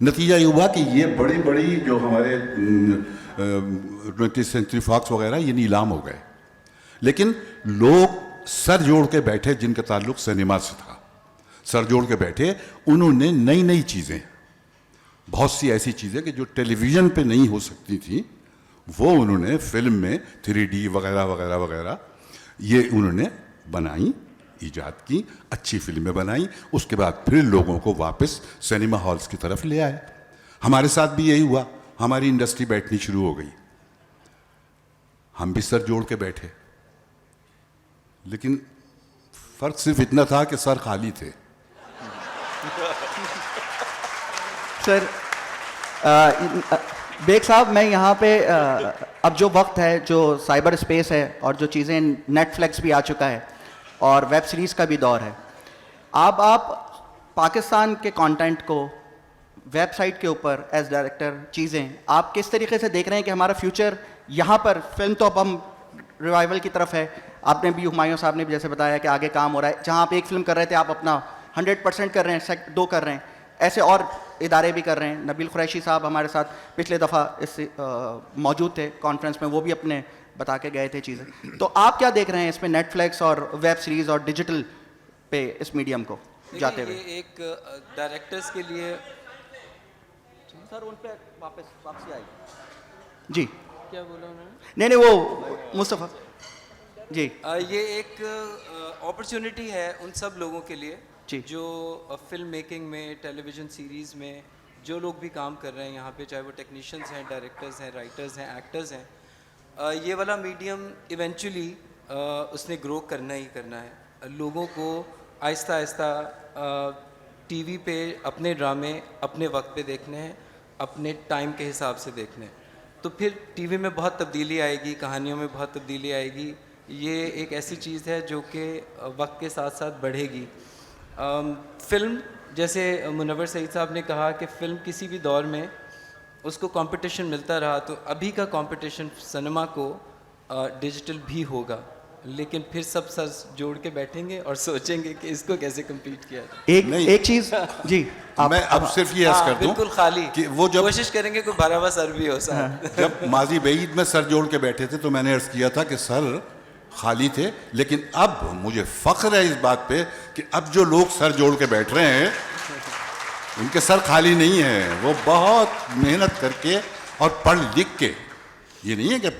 नतीजा ये हुआ कि ये बड़ी बड़ी जो हमारे 20th सेंचुरी फॉक्स वगैरह ये नीलाम हो गए, लेकिन लोग सर जोड़ के बैठे जिनका ताल्लुक सिनेमा से था, सर जोड़ के बैठे, उन्होंने नई नई चीज़ें, बहुत सी ऐसी चीज़ें कि जो टेलीविज़न पे नहीं हो सकती थी वो उन्होंने फिल्म में 3D वगैरह वगैरह वगैरह ये उन्होंने बनाई, ईजाद की, अच्छी फिल्में बनाई। उसके बाद फिर लोगों को वापस सिनेमा हॉल्स की तरफ ले आए। हमारे साथ भी यही हुआ, हमारी इंडस्ट्री बैठनी शुरू हो गई, हम भी सर जोड़ के बैठे, लेकिन फ़र्क सिर्फ इतना था कि सर खाली थे। सर बेग साहब, मैं यहाँ पे अब जो वक्त है, जो साइबर स्पेस है और जो चीज़ें, नेटफ्लिक्स भी आ चुका है और वेब सीरीज़ का भी दौर है, आप पाकिस्तान के कंटेंट को वेबसाइट के ऊपर एज डायरेक्टर चीज़ें आप किस तरीके से देख रहे हैं कि हमारा फ्यूचर यहाँ पर, फिल्म तो अब हम रिवाइवल की तरफ है, आपने भी, हुमायूं साहब ने भी जैसे बताया कि आगे काम हो रहा है, जहाँ आप एक फिल्म कर रहे थे आप अपना 100% कर रहे हैं, 2 कर रहे हैं, ऐसे और इदारे भी कर रहे हैं। नबील कुरैशी साहब हमारे साथ पिछले दफ़ा इस मौजूद थे कॉन्फ्रेंस में, वो भी अपने बता के गए थे चीज़ें। तो आप क्या देख रहे हैं इसमें, नेटफ्लिक्स और वेब सीरीज़ और डिजिटल पे इस मीडियम को जाते हुए? एक डायरेक्टर्स के लिए सर उन पे वापसी आएगी जी, क्या बोला उन्होंने? नहीं वो मुस्तफ़ा जी, ये एक अपॉर्चुनिटी है उन सब लोगों के लिए जी, जो फिल्म मेकिंग में, टेलीविज़न सीरीज़ में जो लोग भी काम कर रहे हैं यहाँ पे, चाहे वो टेक्नीशियंस हैं, डायरेक्टर्स हैं, राइटर्स हैं, एक्टर्स हैं। ये वाला मीडियम इवेंचुअली उसने ग्रो करना ही करना है। लोगों को आहिस्ता आहिस्ता टीवी पे अपने ड्रामे अपने वक्त पे देखने हैं, अपने टाइम के हिसाब से देखने हैं। तो फिर टीवी में बहुत तब्दीली आएगी, कहानियों में बहुत तब्दीली आएगी। ये एक ऐसी चीज़ है जो कि वक्त के साथ साथ बढ़ेगी। फ़िल्म, जैसे मुनव्वर सईद साहब ने कहा कि फ़िल्म किसी भी दौर में उसको कंपटीशन मिलता रहा, तो अभी का कंपटीशन सिनेमा को डिजिटल भी होगा, लेकिन फिर सब सर जोड़ के बैठेंगे और सोचेंगे कि इसको कैसे कम्पीट किया जाए। एक चीज़ जी, मैं अब सिर्फ ये अर्ज कर दूं बिल्कुल खाली कि वो जब कोशिश करेंगे कोई भरा हुआ सर भी हो साथ। जब माजी बईद में सर जोड़ के बैठे थे तो मैंने अर्ज किया था कि सर खाली थे, लेकिन अब मुझे फख्र है इस बात पे कि अब जो लोग सर जोड़ के बैठ रहे हैं उनके सर खाली नहीं है। वो बहुत मेहनत करके और पढ़ लिख के, ये नहीं है कि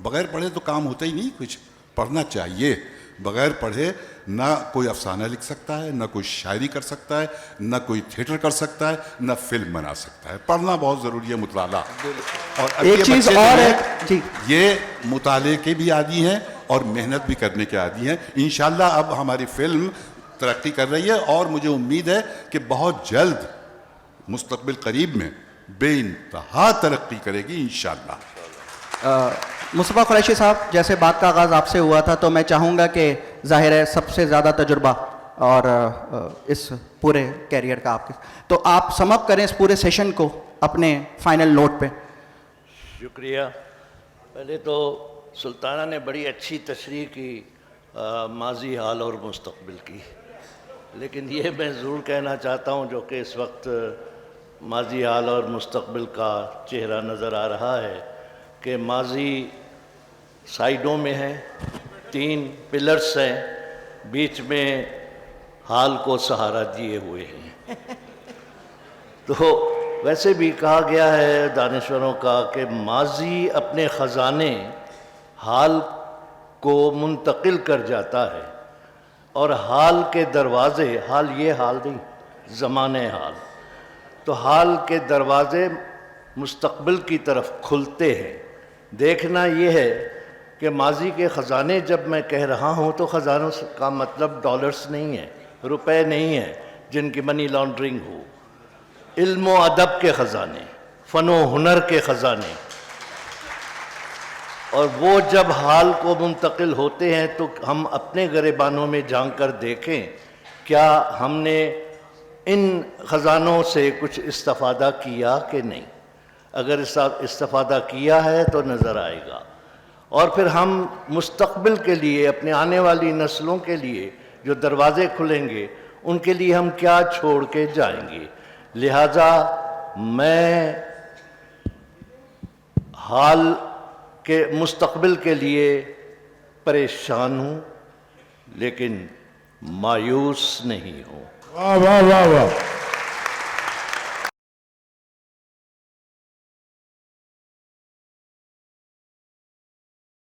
बगैर पढ़े तो काम होता ही नहीं, कुछ पढ़ना चाहिए। बगैर पढ़े ना कोई अफसाना लिख सकता है, ना कोई शायरी कर सकता है, ना कोई थिएटर कर सकता है, ना फिल्म बना सकता है। पढ़ना बहुत ज़रूरी है, मुताला। और अब एक ये चीज़ बच्चे जो और हैं, है जी, ये मुताले के भी आदी हैं और मेहनत भी करने के आदी हैं। इंशाल्लाह अब हमारी फिल्म तरक्की कर रही है और मुझे उम्मीद है कि बहुत जल्द मुस्तकबिल करीब में बेइंतहा तरक्की करेगी इंशाल्लाह। मुस्तफ़ा कुरैशी साहब, जैसे बात का आगाज़ आपसे हुआ था, तो मैं चाहूँगा कि ज़ाहिर है सबसे ज़्यादा तजुर्बा और इस पूरे कैरियर का आपके, तो आप समअप करें इस पूरे सेशन को अपने फाइनल नोट पे। शुक्रिया। पहले तो सुल्ताना ने बड़ी अच्छी तशरीह की माजी, हाल और मुस्तकबिल की, लेकिन ये मैं ज़रूर कहना चाहता हूँ जो कि इस वक्त माजी, हाल और मुस्तकबिल का चेहरा नज़र आ रहा है कि माजी साइडों में है, 3 पिलर्स हैं, बीच में हाल को सहारा दिए हुए हैं। तो वैसे भी कहा गया है दानिश्वरों का कि माजी अपने ख़जाने हाल को मुंतकिल कर जाता है और हाल के दरवाज़े, हाल ये हाल नहीं, ज़माने हाल, तो हाल के दरवाज़े मुस्तकबिल की तरफ खुलते हैं। देखना ये है कि माजी के ख़जाने, जब मैं कह रहा हूँ तो ख़जानों का मतलब डॉलर्स नहीं है, रुपए नहीं है जिनकी मनी लॉन्ड्रिंग हो, इल्म व अदब के ख़जाने, फ़न व हुनर के ख़जाने। और वो जब हाल को मुंतकिल होते हैं तो हम अपने गिरेबानों में झांक कर देखें क्या हमने इन ख़जानों से कुछ इस्तिफ़ादा किया कि नहीं। अगर इस्तिफ़ादा किया है तो नज़र आएगा, और फिर हम मुस्तकबिल के लिए, अपने आने वाली नस्लों के लिए जो दरवाज़े खुलेंगे उनके लिए हम क्या छोड़ के जाएंगे। लिहाजा मैं हाल के मुस्तकबिल के लिए परेशान हूँ, लेकिन मायूस नहीं हूँ। वाह वाह वाह वाह।